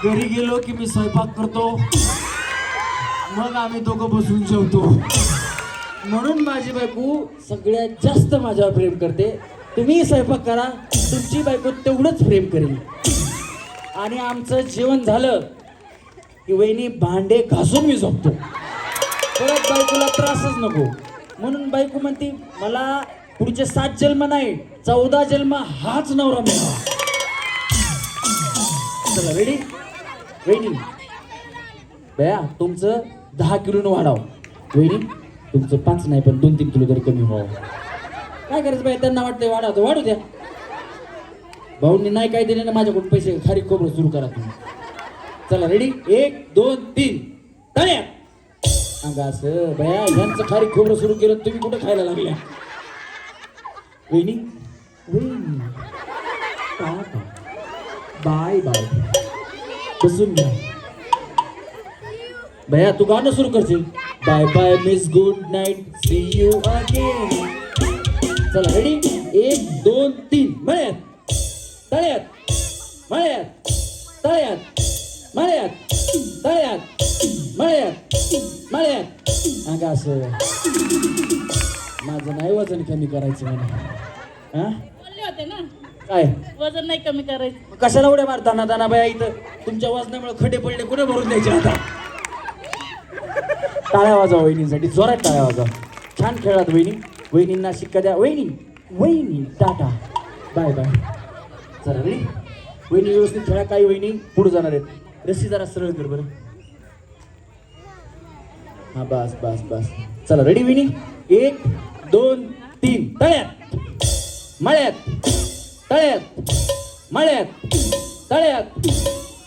घरी गेलो की मी स्वयंपाक करतो मग आम्ही दोघं बसून जेवतो म्हणून माझी बायको सगळ्यात जास्त माझ्यावर प्रेम करते तुम्ही स्वयंपाक करा तुमची बायको तेवढंच प्रेम करेल आणि आमचं जेवण झालं की वहिनी भांडे घासून मी झोपतो परत बायकोला त्रासच नको म्हणून बायको म्हणते मला पुढचे 7 जन्म नाही 14 जन्म हाच नवरा मिळावा चला रेडी वहिनी बया तुमचं 10 किलोनं वाढाव वहिनी तुमचं 5 नाही पण 2-3 किलो तरी कमी व्हावं काय करायचं बाई त्यांना वाटतंय वाढा तर वाढू द्या भाऊंनी नाही काय दिले ना माझ्याकडून पैसे खारी खोबरं सुरू करा तुम्ही चला रेडी 1 2 3 तळ्यात अंगा असं भया यांचं खारी खोबरं सुरू केलं तुम्ही कुठं खायला लागल्या वहिनी वहिनी टाटा बाय बाय बसून घ्या भया तू गाणं सुरू करशील bye bye miss good night see you again चला रेडी 1 2 3 मळ्यात तळ्यात मळ्यात तळ्यात मळ्यात तळ्यात मळ्यात मळ्यात अंगा असं माझं नाही वजन कमी करायचं म्हणा हा बोलले होते ना काय वजन नाही कमी करायचं. कशाला उड्या मारताना दाना बाया इथं तुमच्या वजनामुळे खड्डे पडले कुठे भरून द्यायचे आता टाळ्या वाजवा वहिनींसाठी जोरात टाळ्या वाजवा छान खेळात वहिनी वहिनींना शिक्का द्या वहिनी वहिनी टाटा बाय बाय चला रेडी वहिनी व्यवस्थित खेळा काही वहिनी पुढे जाणार आहेत रस्सी जरा सरळ कर बरं हा बस बस बस चला रेडी वहिनी 1 2 3 तळ्यात मळ्यात तळ्यात मळ्यात तळ्यात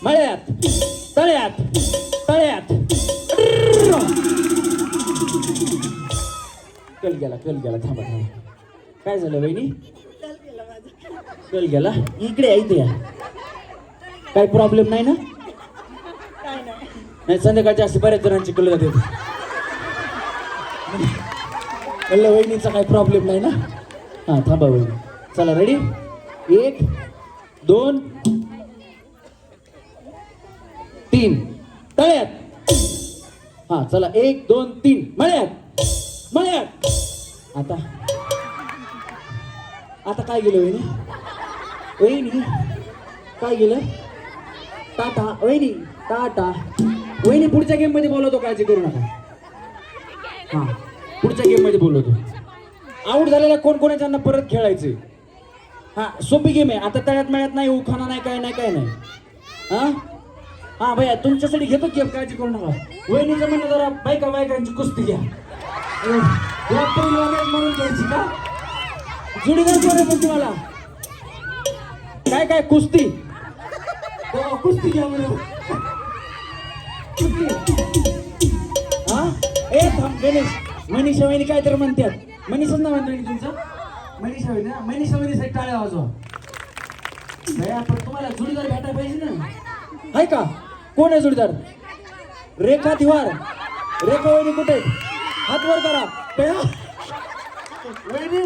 मळ्यात तळ्यात तळ्यात कल गेला थांबा काय झालं वहिनी कल गेला इकडे इथे या काय प्रॉब्लेम नाही ना नाही संध्याकाळच्या असे बऱ्याच जणांची कल जाते कल्ल वहिनीचा काही प्रॉब्लेम नाही ना हा थांबा वहिनी चला रेडी 1 2 3 तळ्यात हा चला 1 2 3 मळ्यात मळ्यात आता काय गेलं वहिनी वहिनी काय गेलं टाटा वहिनी टाटा वहिनी पुढच्या गेम मध्ये बोलवतो काळजी करू नका हा पुढच्या गेम मध्ये बोलवतो आऊट झालेला कोण कोण त्यांना परत खेळायचंय हा सोपी गेम आहे आता तळ्यात मळ्यात नाही उखाणा नाही काय नाही हा हा भैया तुमच्यासाठी घेतो गेम काळजी करू नका वहिनीचं म्हणणं जरा बायकांची कुस्ती घ्या म्हणून घ्यायची का जुडीदार कोण आहे पण तुम्हाला काय कुस्ती कुस्ती घ्या म्हणून हा ए थांब गणेश मनीषा वहिनी काय तर म्हणतात मनीषाच ना म्हणतो तुमचं मनीषा वहिनी ना मनीषा वहिनीसाठी टाळ्या वाजवा भैया पण तुम्हाला जुडीदार भेटायला पाहिजे ना आहे का कोण आहे जोडीदार रेखा तिवार रेखा वहिनी कुठे हात वर करा वहिनी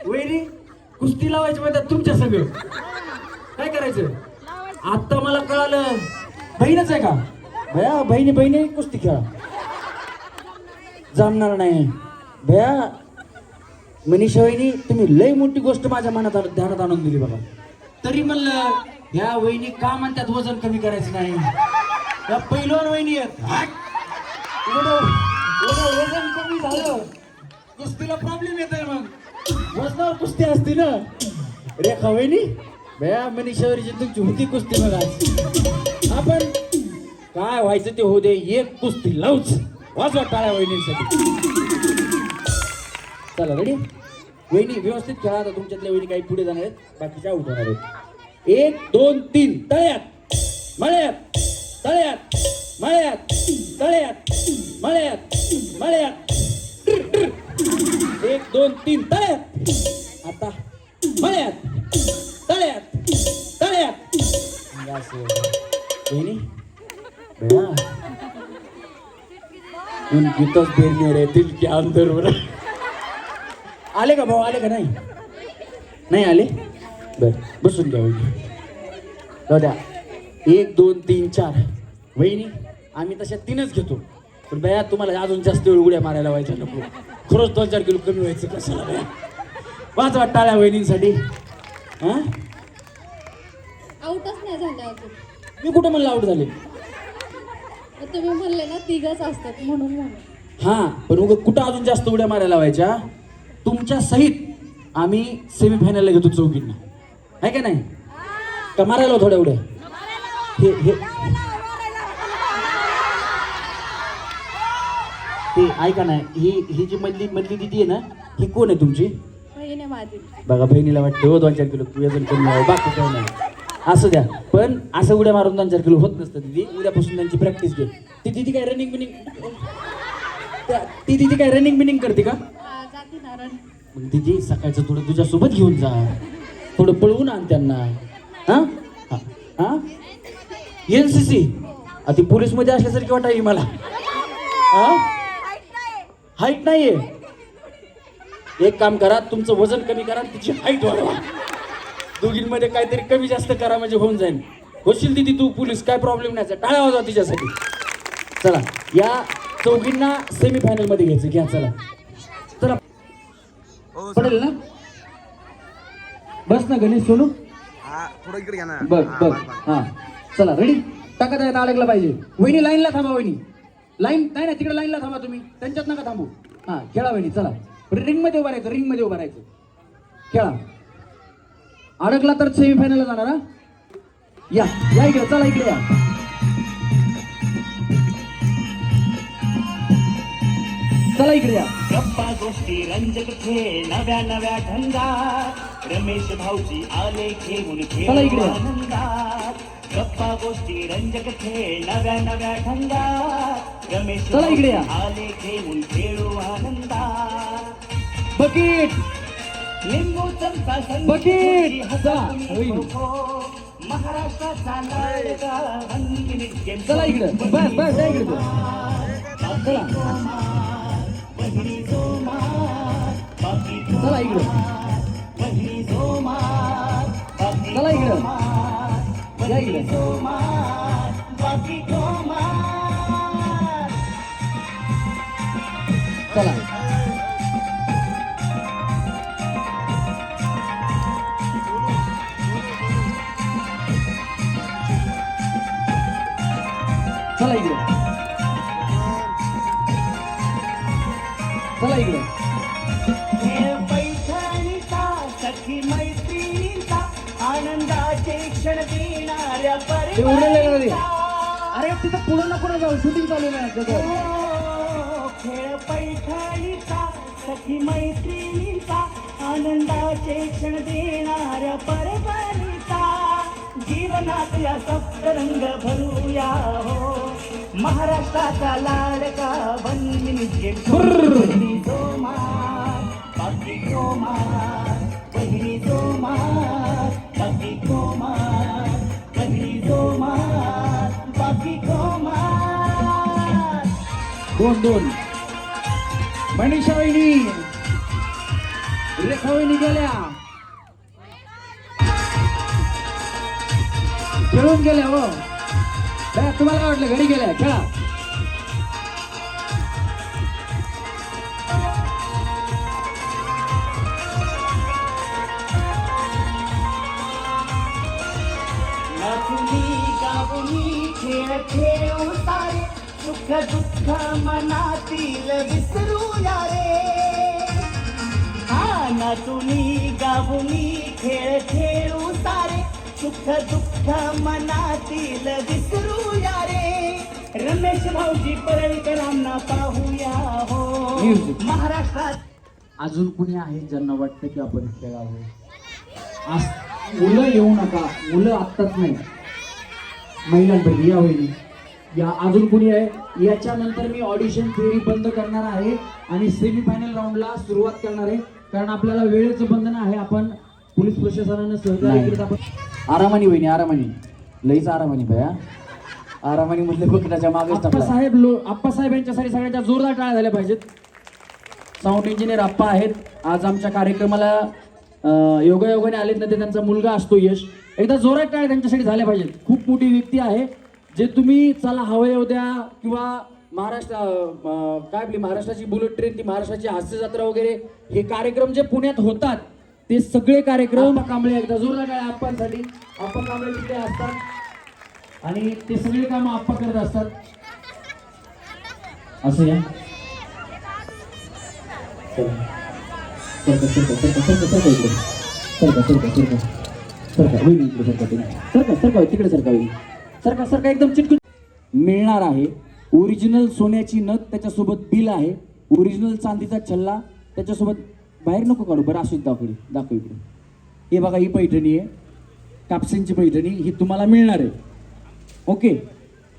वहिनी कुस्ती लावायची म्हणतात तुमच्या सगळं काय करायचं आता मला कळालं बहीणच आहे का भया बहिणी कुस्ती खेळा जमणार नाही भया मनीषा वहिनी तुम्ही लय मोठी गोष्ट माझ्या ध्यानात आणून दिली बघा तरी म्हणलं ह्या वहिनी का म्हणतात वजन कमी करायचं नाही या पहिलवान वहिनी आहेत वजन कमी झालं कुस्तीला प्रॉब्लेम येत आहे मग वजनावर कुस्ती असते ना रेखा वहिनी भया मनीषावरीची तुमची होती कुस्ती बघा आपण काय व्हायचं ते होऊ दे एक कुस्ती लावूच वाजवा टाळ्या वहिनींसाठी चला रेडी वहिनी व्यवस्थित खेळा आता तुमच्यातल्या वहिनी काही पुढे जाणार आहेत बाकीच्या आउट होणार आहेत 1 2 3 तळ्यात मळ्यात तळ्यात मळ्यात तळ्यात मळ्यात मळ्यात 1 2 3 तळ्यात आता मळ्यात तळ्यात तळ्यात वहिनी भैया उनकी तस्वीर मेरे दिल के अंदर आले का भाऊ आले का नाही आले बर बसून घ्या वहिनी द्या 1 2 3 4 वहिनी आम्ही तशा 3च घेतो पण भैया तुम्हाला अजून जास्त वेळ उड्या मारायला व्हायच्या नको खरंच 2-4 किलो कमी व्हायचं कशाला भैया वाजवा टाळ्या वहिनींसाठी हा आउटच नाही झाले अजून. मी कुठं म्हणलं आउट झाले मग तुम्ही म्हणले ना तिघच असतात म्हणून हा पण उगा कुठं अजून जास्त उड्या मारायला व्हायच्या तुमच्या सहित आम्ही सेमीफायनलला घेतो चौकींना आहे का नाही का मारायला थोड्या उड्या हे ऐका नाही ही जी मधली दिदी आहे ना ही कोण आहे तुमची बहीण आहे माझी. बघा बहिणीला वाटतं हो 2-4 किलो वजन कमी व्हावं बाकी काही नाही असं द्या पण असं उड्या मारून 2-4 किलो होत नसतं दिदी उद्यापासून त्यांची प्रॅक्टिस घे ती दिदी काय रनिंग बिनिंग ती तिथे काय रनिंग बिनिंग करते का? जाती ना रन. मग तिथे सकाळचं थोडं तुझ्यासोबत घेऊन जा, थोडं पळवून आण त्यांना. हा हा हा NCC ती पोलीस मध्ये असल्यासारखी वाटायची मला. हाईट नाहीये. एक काम करा, तुमचं वजन कमी करा, तिची हाईट वाढवा. दोघींमध्ये काहीतरी कमी जास्त करा म्हणजे होऊन जाईल. होशील तिथे तू पोलीस, काय प्रॉब्लेम नाही. टाळ्या वाजवा तिच्यासाठी. चला या चौघींना सेमीफायनल मध्ये घ्यायचं. घ्या चला चला. पडेल ना? बस ना गणेश सोनू. थोडं इकडे घ्या ना. बघ बघ हा चला रेडी. टाका त्यात अडकला पाहिजे. वहिनी लाईनला थांबा. वहिनी लाईन नाही ना, तिकडे लाईनला थांबा तुम्ही, त्यांच्यात नका थांबू. हा खेळा वहिनी. चला रिंग मध्ये उभा राहायचं. रिंग मध्ये उभा राहायचं. खेळा. अडकला तर सेमीफायनलला जाणार. हा या या इकडे. चला इकडे या. चला इकडे या. गप्पा गोष्टी रंजक खेळ नव्या नव्या ढंगात रमेश भाऊजी आले घेऊन चला इकडे खेळ या. आनंदात. गप्पा गोष्टी रंजक खेळ नव्या नव्या ढंगात रमेश चला इकडे या. भाऊजी आले घेऊन खेळू आनंदात. बकेट लिंबू चंपा बकेट. चला संधी वहिनी. महाराष्ट्राचा लाडका रंगीत गेम. चला इकडे. बस बस या इकडे. चला बहिणी जोमात बाकी चला इकडे. बहिणी जोमात बाकी चला इकडे. या इकडे. जोमात बाकी जोमात. चला चला इकडे. चला इकडे. खेळ पैठणीचा सखी मैत्रिणीचा आनंदाचे क्षण देणाऱ्या ते उरलेलं रे. परिवाराचा. अरे तिथं पुढं नको ना जाऊ. शूटिंग चालू आहे. खेळ पैठणीचा सखी मैत्रिणीचा आनंदाचे क्षण देणाऱ्या परभणीचा. जीवनात या सप्तरंग भरूया हो महाराष्ट्राचा लाडका बहिणी जोमात बाकी जोमात बहिणी जोमात बाकी जोमात बहिणी जोमात बाकी जोमात. दोन मनीषा वहिनी, रेखा वहिनी गेल्या, खेळून गेल्या. हो तुम्हाला काय वाटलं? घरी गेल्या. खेळा. नाचुनी गावनी खेळ खेळू सारे सुख दुःख मनातील विसरूया रे. हा नाचुनी गावनी खेळ खेळू सारे सुख दुःख मनातील विसरूया रे. रमेश भाऊजी परळकरांना पाहूया हो Music. महाराष्ट्रात. अजून कुणी आहे ज्यांना वाटतं की आपण खेळावं? मुलं येऊ नका. मुलं आत्ताच नाही. महिलांपैकी या वहिनी या. अजून कुणी आहे? याच्यानंतर मी ऑडिशन फेरी बंद करणार आहे आणि सेमीफायनल राऊंडला सुरुवात करणार आहे. कारण आपल्याला वेळेचं बंधन आहे. आपण पोलीस प्रशासनानं सहकार्य केलं. आपण आरामानी वहिनी, आरामानी, लईच आरामानी भया. आरामानी मधले बकटाच्या मागेच आप्पासाहेब आप्पासाहेब यांच्यासाठी सगळ्यांच्या जोरदार टाळ्या झाल्या पाहिजेत. साऊंड इंजिनियर आप्पा आहेत. आज आमच्या कार्यक्रमाला योगायोगाने आलेत ना, ते त्यांचा मुलगा असतो यश. एकदा जोरात टाळ्या त्यांच्यासाठी झाल्या पाहिजेत. खूप मोठी व्यक्ती आहे. जे तुम्ही चला हवं येऊ द्या किंवा महाराष्ट्र काय आपली महाराष्ट्राची बुलेट ट्रेन, ती महाराष्ट्राची हास्य जत्रा वगैरे हे कार्यक्रम जे पुण्यात होतात ते सगळे कार्यक्रम कांबळे. एकदा जोरदार टाळ्या आप्पांसाठी. आप्पा कांबळे तिथे असतात आणि ते सगळे कामं आप्पा करत असतात. असं या सरका एकदम चिटकून मिळणार आहे. ओरिजिनल सोन्याची नथ, त्याच्यासोबत बिल आहे. ओरिजिनल चांदीचा छल्ला त्याच्यासोबत. बाहेर नको काढू बरं. असू दाखव इकडे. हे बघा, ही पैठणी आहे, कापसेंची पैठणी. ही तुम्हाला मिळणार आहे. ओके.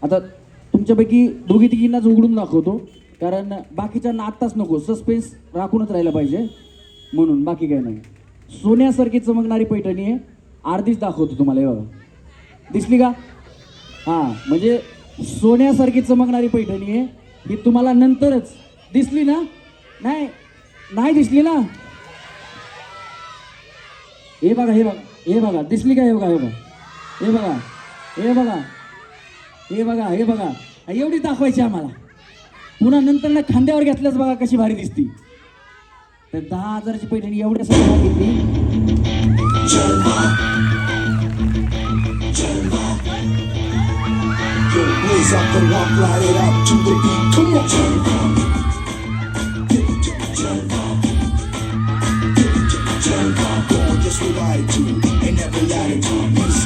आता तुमच्यापैकी दोघी तिघींनाच उघडून दाखवतो. कारण बाकीच्यांना आत्ताच नको, सस्पेन्स राखूनच राहिलं पाहिजे म्हणून, बाकी काय नाही. सोन्यासारखी चमकणारी पैठणी आहे, अर्धीच दाखवतो तुम्हाला. हे बघा, दिसली का? हां, म्हणजे सोन्यासारखी चमकणारी पैठणी आहे ही तुम्हाला नंतरच दिसली ना? नाही दिसली ना? हे बघा, हे बघा, हे बघा, दिसली का? हे बघा, हे बघा, हे बघा, हे बघा, हे बघा, हे बघा, एवढी दाखवायची आम्हाला. पुन्हा नंतर ना खांद्यावर घेतल्याच बघा कशी भारी दिसती. तर 10,000ची पैठणी एवढ्यासाठी घेतली. Blaze up the rock, light it up to the beat. Come on, go on, just what I do, and never latitude. Miss,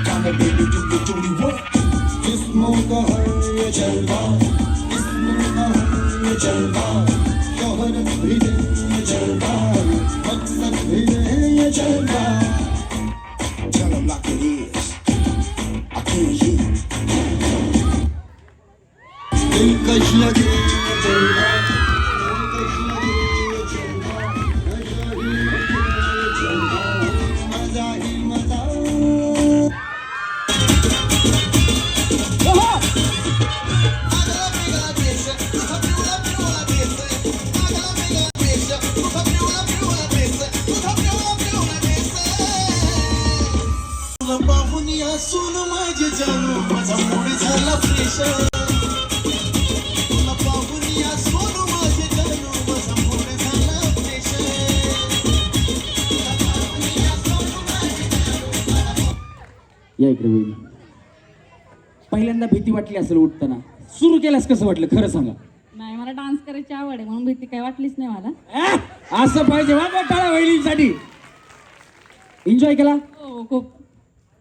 come on, baby, do the duty work. Ismo ka hai ye jalwa, ismo ka hai ye jalwa, shohar bhi de ye jalwa, maqsad bhi de ye jalwa. Tell 'em like it is, I can't hear. दिलकश लगे जलवा, दिलकश लगे जलवा, मजा ही मजा. पाहुनिया सोन माझे जानू, माझा मूड झाला फ्रेश. या इकडे वहिनी. पहिल्यांदा भीती वाटली असेल उठताना, सुरू केल्यास कसं वाटलं खरं सांगा? नाही, मला डान्स करायची आवड आहे म्हणून भीती काही वाटलीच नाही मला. असं पाहिजे वा टाळा वहिनींसाठी. एन्जॉय केला? हो, खूप.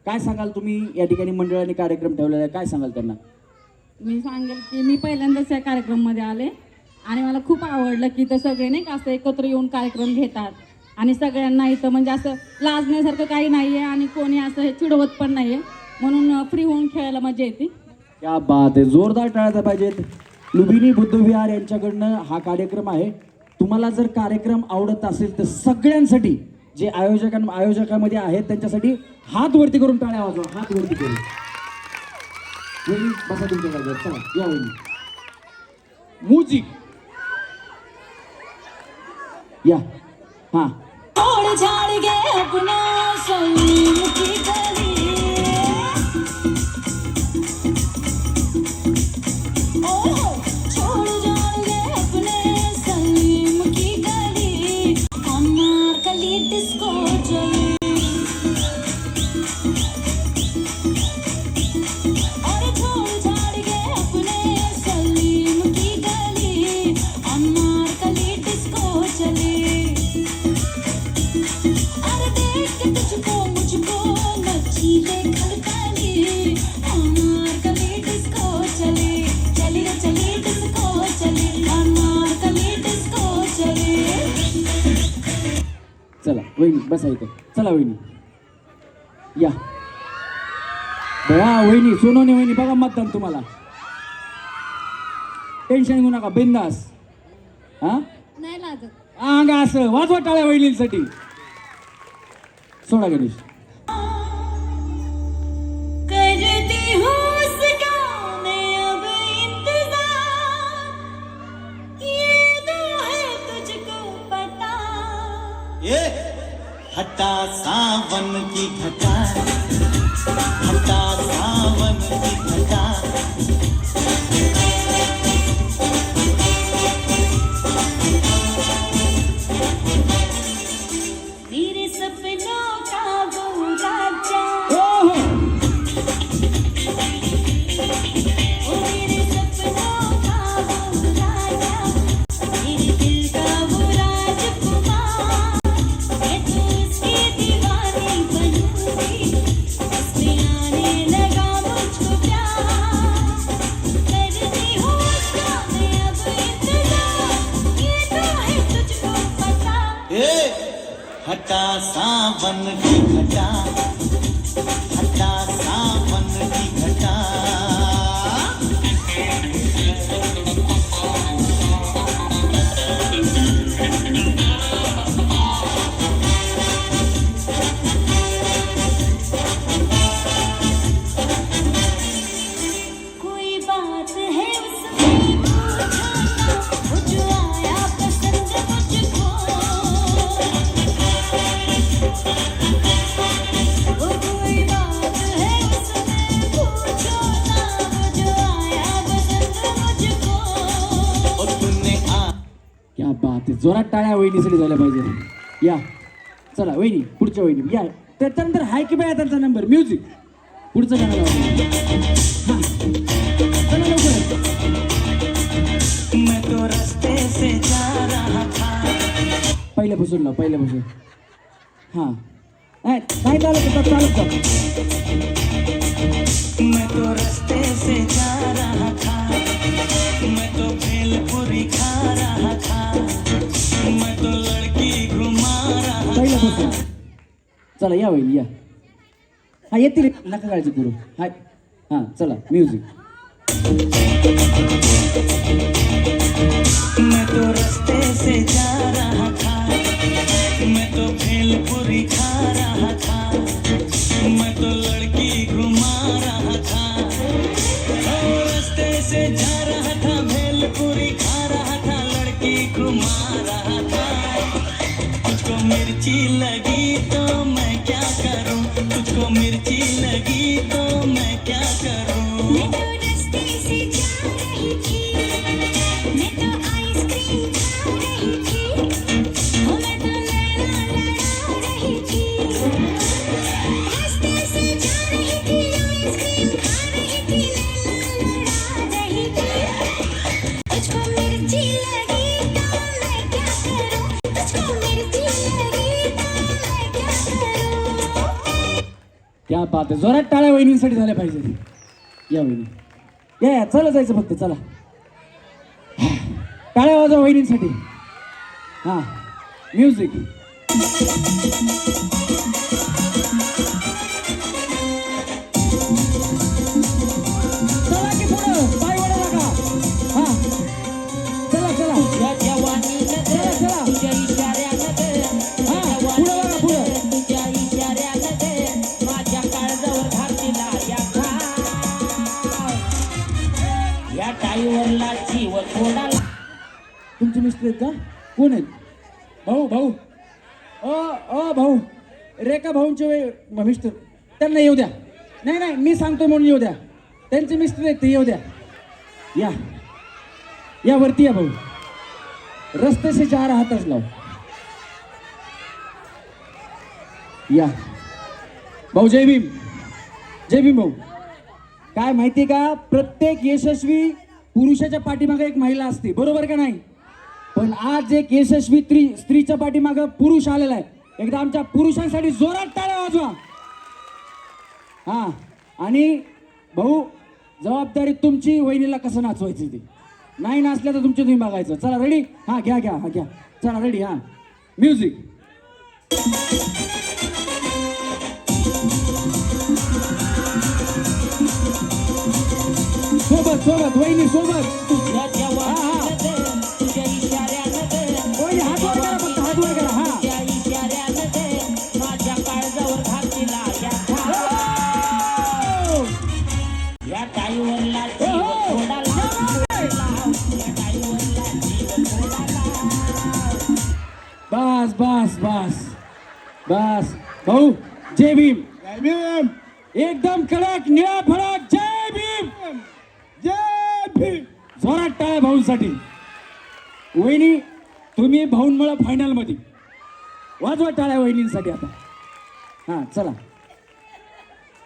काय सांगाल तुम्ही? या ठिकाणी मंडळाने कार्यक्रम ठेवलेला आहे, काय सांगाल त्यांना? मी सांगेल की मी पहिल्यांदाच या कार्यक्रममध्ये आले आणि मला खूप आवडलं की ते सगळे नाही का असं एकत्र येऊन कार्यक्रम घेतात आणि सगळ्यांना इथं म्हणजे असं लाजण्यासारखं काही नाही आहे आणि कोणी असं हे चिडवत पण नाही आहे, म्हणून फ्री होऊन खेळायला मजा येते. क्या बात आहे, जोरदार टाळ्या पाहिजेत. लुंबिनी बुद्धविहार यांच्याकडनं हा कार्यक्रम आहे. तुम्हाला जर कार्यक्रम आवडत असेल तर सगळ्यांसाठी जे आयोजकामध्ये आहेत त्यांच्यासाठी हात वरती करून टाळ्या वाजवा, हात वरती करून. वहिनी बसा तुमच्या जागेवर, चला या वहिनी. म्युझिक या. हां, छोड़ झाड़ गए अपना सलीम की गली, ओह छोड़ झाड़ गए अपने सलीम की गली, हमार गली डिस्को चली. और छोड़ झाड़ गए अपने सलीम की गली, हमार गली डिस्को चली. तुझको मुझको नचीले खड़काली, हमार गली डिस्को चली, चली रे चली डिस्को चली, हमार गली डिस्को चली. चला वहिनी बसा इथं. चला वहिनी या. बया वहिनी, सोनवणे वहिनी, बघा मतदान तुम्हाला. टेन्शन घेऊ नका, बिंदास. हा नाही लाजत. अंगा असं वाजवा टाळ्या वहिनींसाठी. सोडा गणेश. करती हूँ उस गाँव में अब इंतजार, ये तो है तुझको पता. ये हटा सावन की घटा, हटा सावन की घटा. मेरे सपनों का वो राजा, ओ मेरे सपनों का वो राजा, मेरे दिल का वो राजकुमार, मैं तो उसकी दीवानी बनूंगी, उसमें आने लगा मुझको प्यार. करती हूँ उसका मैं अब इंतजार, ये तो है तुझको पता. हटा सावन की घटा, हटा सावन की घटा. जोरात टाळ्या वहिनीसाठी झाल्या पाहिजे. या चला वहिनी, पुढच्या वहिनी या. त्याच्यानंतर हाय की बाय त्यांचा नंबर. म्युझिक पुढचं गाणं लावा. हां चला लवकर. मैं तो रस्ते से जा रहा था. पहिल्यापासून लाव, पहिल्यापासून. हां नाही चालत होता, चालत होता. मैं तो रस्ते से जा रहा था, मैं तो भेलपुरी खा रहा था, मैं तो लड़की घुमा रहा था. पहिल्यापासून चला या वहिनी या. हा येतील, नका काळजी करू. हाय हां चला म्युझिक. मैं तो रस्ते से जा रहा था, मैं तो भेलपुरी खा रहा था, मैं तो लड़की घुमा रहा था. ओ रस्ते से जा रहा था, भेलपुरी खा रहा था, लड़की घुमा रहा था. तुझको मिर्ची लगी तो मैं क्या करूं, तुझको मिर्ची लगी तो मैं क्या करूं. मैं तो रास्ते से जा रही थी, मैं तो आइसक्रीम खा रही थी, ओ मैं तो लैला लड़ा रही थी. रास्ते से जा रही थी, आइसक्रीम खा रही थी, लैला लड़ा रही थी. तुझको मिर्ची लगी तो मैं क्या करूं, तुझको मिर्ची लगी तो मैं क्या करूं. क्या बात आहे. जोरात टाळ्या वहिनींसाठी झाल्या पाहिजे. या वहिनी या चला जायचं फक्त. चला टाळ्या वाजवा वहिनींसाठी. हां म्युझिक. चला की पुढं, पाय वडा नका. हां चला चला तुझ्या जवानीनं चला चला. तुझ्या इशाऱ्यानं हां पुढं बघा पुढं. तुझ्या इशाऱ्यानं माझ्या काळजावर घातला या घाव. या टाईवरला जीव थोडा. तुमचे मिस्टर आहेत का? कोण आहेत? भाऊ भाऊ ओ भाऊ, रेखा भाऊंचे मिस्टर. त्यांना येऊ द्या. नाही नाही मी सांगतो म्हणून येऊ द्या. त्यांचे मिस्टर आहेत ते येऊ द्या. या या वरती या भाऊ. रस्ते से जा रहा हातच लाव. या भाऊ. जय भीम. जय भीम भाऊ. काय माहिती का, प्रत्येक यशस्वी पुरुषाच्या पाठीमागे एक महिला असते, बरोबर का नाही? पण आज एक यशस्वी स्त्रीच्या पाठीमागे पुरुष आलेला आहे. एकदा आमच्या पुरुषांसाठी जोरात टाळ्या वाजवा. हां आणि भाऊ जबाबदारी तुमची, वहिनीला कसं नाचवायची ती. नाही नाचल्या तर तुमची तुम्ही बघायचं. चला रेडी. हां घ्या घ्या हां घ्या. चला रेडी. हां म्युझिक. सोबत सोबत वहिनी सोबत. तुझ्या जवानीनं तुझ्या इशाऱ्यानं वहिनी हात वर करा, फक्त हात वर करा. हां तुझ्या इशाऱ्यानं माझ्या काळजावर घातला या घाव. या टाईवरला जीव थोडा लाव. या टाईवरला जीव थोडा लाव. बस बस बस बस भाऊ. जय भीम. जय भीम. एकदम कडक निळा फळक. जय भीम. जय भीम. जोरात टाळ्या भाऊंसाठी. वहिनी तुम्ही भाऊंमुळे फायनल मध्ये. वाजवा टाळ्या वहिनींसाठी आता. हां चला.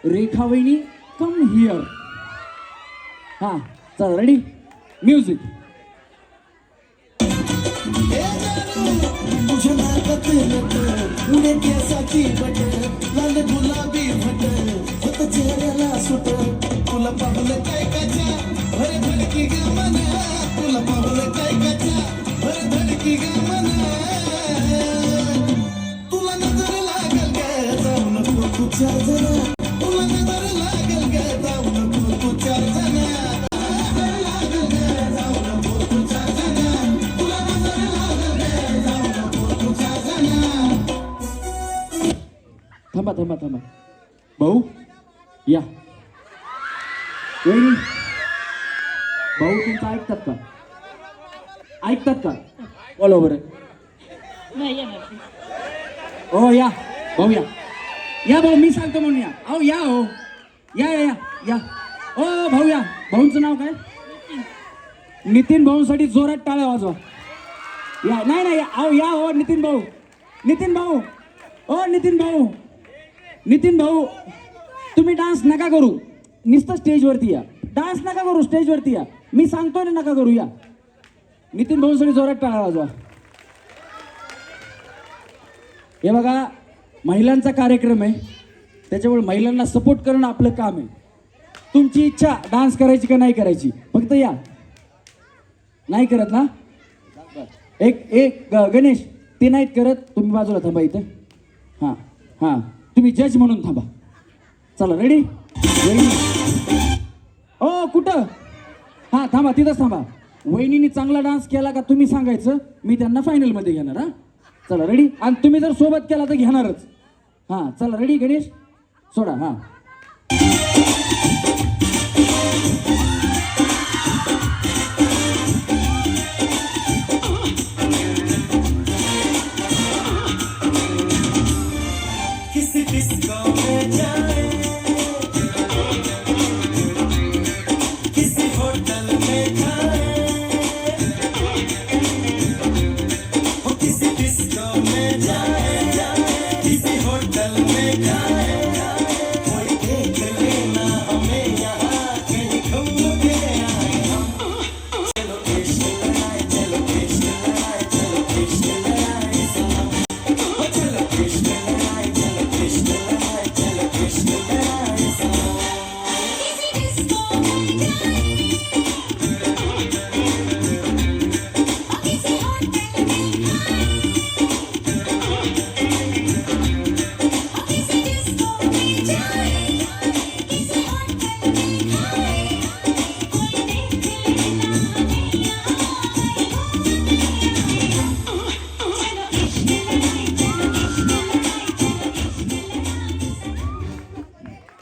रेखा वहिनी कम हिअर. हां चला रेडी. म्युझिक. तुझ्या नाकात नट, उडे केसाची बट, लाल गुलाबी फट, होत चेहऱ्याला सुट. तुला पाहुलं काय काच्या, भर धडकी ग मना. तुला पाहुलं काय काच्या, भर धडकी ग मना. तुला नजर लागल ग, जाऊ नको तू चार जरा. तुला नजर लागल ग, जाऊ नको तू चार जरा. थांबा थांबा थांबा. भाऊ या. वहिनी भाऊ तुमचं ऐकतात का? ऐकतात का? बोला बरं. नाही येणार. हो या भाऊ या. या भाऊ मी सांगतो म्हणून या. अहो या हो. या या या या. ओ भाऊ या. भाऊंचं नाव काय? नितीन भाऊंसाठी जोरात टाळ्या वाजवा. या नाही नाही अहो या हो नितीन भाऊ ओ नितीन भाऊ तुम्ही डान्स नका करू नुसतं स्टेजवरती या डान्स नका करू स्टेजवरती या मी सांगतो ना नका करू या नितीन भाऊ सगळी जोरात टाळा वाजवा हे बघा महिलांचा कार्यक्रम आहे त्याच्यामुळे महिलांना सपोर्ट करणं आपलं काम आहे तुमची इच्छा डान्स करायची का नाही करायची फक्त या नाही करत ना एक गणेश ते नाहीत करत तुम्ही बाजूला थांबा इथं हां तुम्ही जज म्हणून थांबा चला रेडी ओ कुठं हां थांबा तिथंच थांबा वहिनीने चांगला डान्स केला का तुम्ही सांगायचं मी त्यांना फायनलमध्ये घेणार हां चला रेडी आणि तुम्ही जर सोबत केला तर घेणारच हां चला रेडी गणेश सोडा हां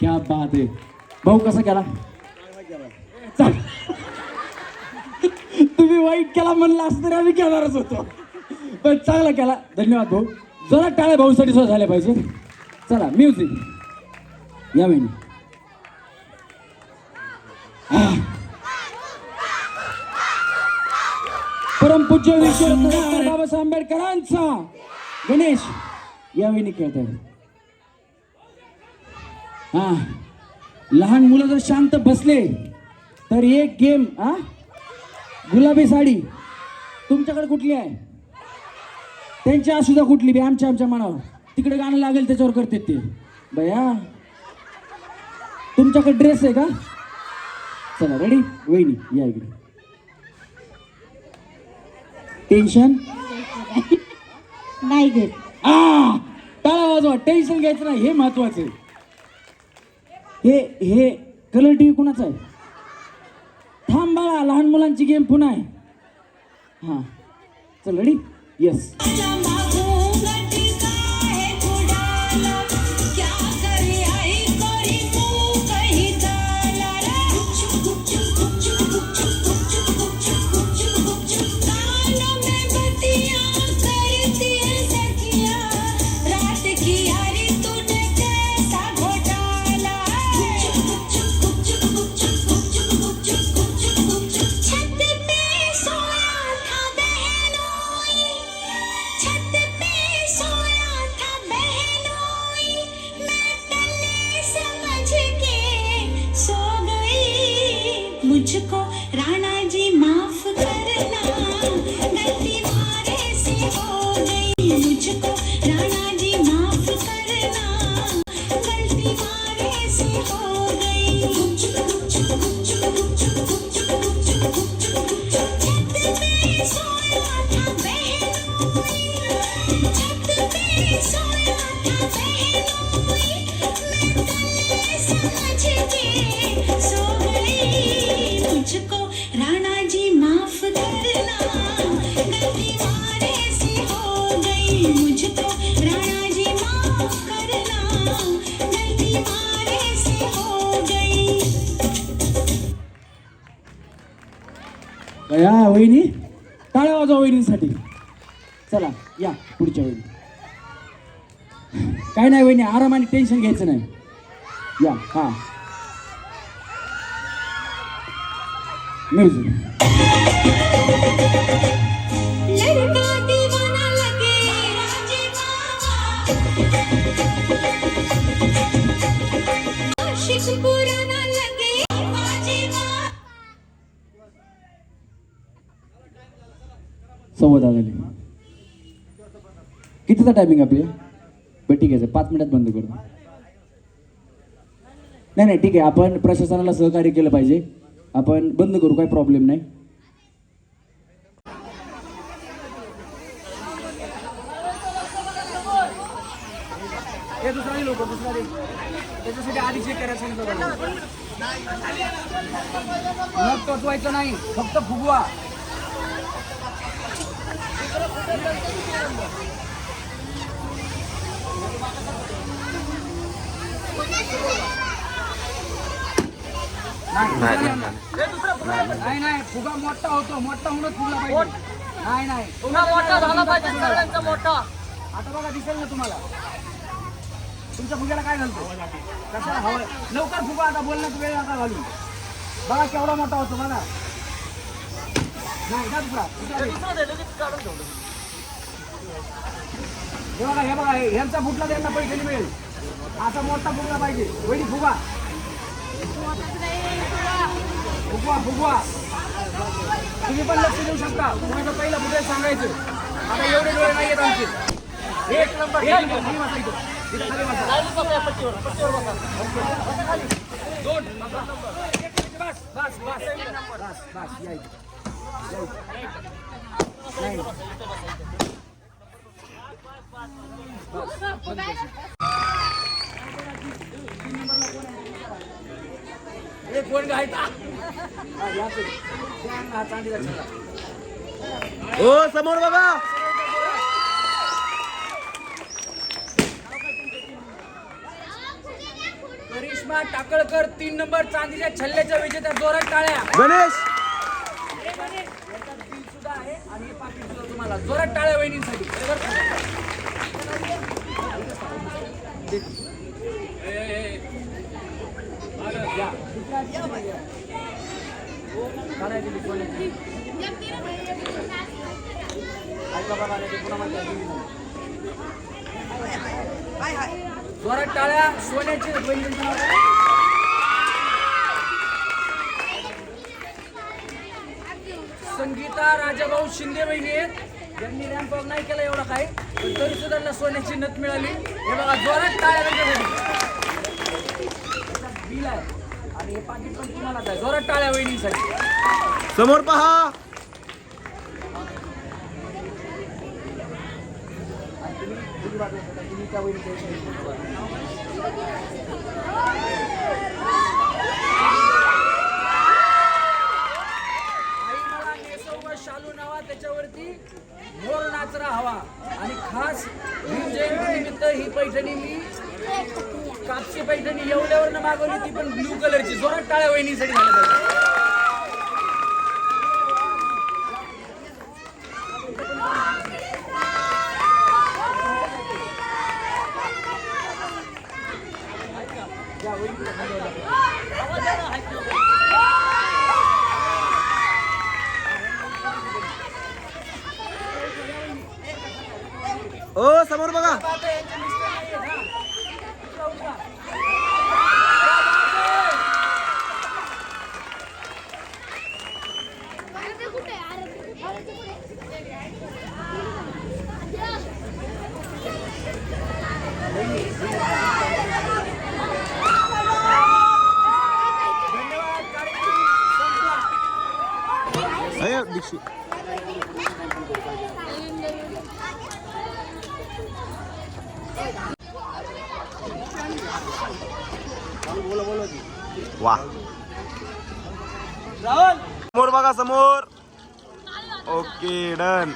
क्या बात आहे भाऊ कसा केला चल तुम्ही वाईट केला म्हणला असं तरी आम्ही केणारच होतो पण चांगला केला धन्यवाद भाऊ जरा टाळ्या भाऊसाठी सुद्धा झाल्या पाहिजे चला म्युझिक या महिने परमपूज्य विश्वरत्न डॉक्टर बाबासाहेब आंबेडकरांचा गणेश या महिने खेळतात हा लहान मुलं जर शांत बसले तर एक गेम गुलाबी साडी तुमच्याकडे कुठली आहे त्यांची असू द्या कुठली बी आमच्या मनावर तिकडे गाणं लागेल त्याच्यावर करते ते बया तुमच्याकडे ड्रेस आहे का चला रेडी वहिनी या इकडे टेन्शन नाही घेत टाळा वाजवा टेन्शन घ्यायचं नाही हे महत्वाचं आहे हे कलर टीव्ही कुणाचा आहे थांब बाळा लहान मुलांची गेम पुन्हा आहे हां चल रेडी येस मुझको राणा जी माफ करना गलती मारे से हो गई मुझको राणा जी माफ करना गलती मारे से हो गई छत पे सोया था बहनोई छत पे सोया था बहनोई मैं तले समझ के सो गई मुझको राणा जी माफ करना गलती मारे से हो गई मुझको राणा जी माफ करना गलती मारे से हो गई बया वहिनी टाळ्या वाजवा वहिनींसाठी चला या पुढच्या वहिनी काय नाही वहिनी आरामाने टेन्शन घ्यायचं नाही या हां म्युझिक लड़का आशिक पुराना लगे बाजीवा संवाद झाले. कितीचा टायमिंग आपले? बरं ठीक आहे, 5 मिनिटात बंद करू. नाही ठीक आहे, आपण प्रशासनाला सहकार्य केलं पाहिजे. आपण बंद करू, काही प्रॉब्लेम नाही. हे दुसरा लोक त्याच्यासाठी आधी चेक करायचं नट टोचवायचं नाही, फक्त फुगवा. नाही फुगा मोठा होतो, मोठा होऊनच फुगला पाहिजे. नाही फुगा मोठा झाला पाहिजे सगळ्यांचा मोठा. आता बघा दिसेल ना तुम्हाला तुमच्या फुग्याला काय घालतो, कशाला हवं. लवकर फुगा, आता बोलण्यात वेळ नका घालून. बघा केवढा मोठा होतो बघा. नाही हे बघा ह्यांचा फुटला त्यांना पैसे मिळेल. असा मोठा फुगला पाहिजे. वैडी फुगा फुगवा. तुम्ही पण लक्ष देऊ शकता. तुम्हाला पहिला फुटेल सांगायचं. आता एवढे डोळे नाही येत आमचे. एक नंबर कोण गायता ओ समोर बघा. करिश्मा टाकळकर 3 नंबर चांदीच्या छल्ल्याच्या विजेत्या. जोरात टाळ्या. गणेश बिल सुद्धा आहे आणि हे पाकिट सुद्धा तुम्हाला. जोरात टाळ्या वहिनींसाठी. जोरात टाळ्या. सोन्याची वहिनींचं नाव काय? संगीता राजाभाऊ शिंदे वहिनी आहेत. ज्यांनी रॅम्प वॉक नाही केला एवढा काय, पण तरी सुद्धा त्यांना सोन्याची नथ मिळाली. हे बघा जोरात टाळ्या त्यांच्यासाठी. बिल आहे आणि हे पाकिट पण तुम्हालाच आहे. जोरात टाळ्या वहिनींसाठी. समोर पहा. तुम्ही त्या वहिनीच्या शालू नावा त्याच्यावरती मोर नाचरा हवा. आणि खास भीम जयंतीनिमित्त ही पैठणी मी कापसी पैठणी येवल्यावरनं मागवली, ती पण ब्लू कलरची. जोरात टाळ्या वहिनीसाठी झाल्या पाहिजे. ओ समोर बघा. दीक्षित वा. समोर बघा समोर. Okay done.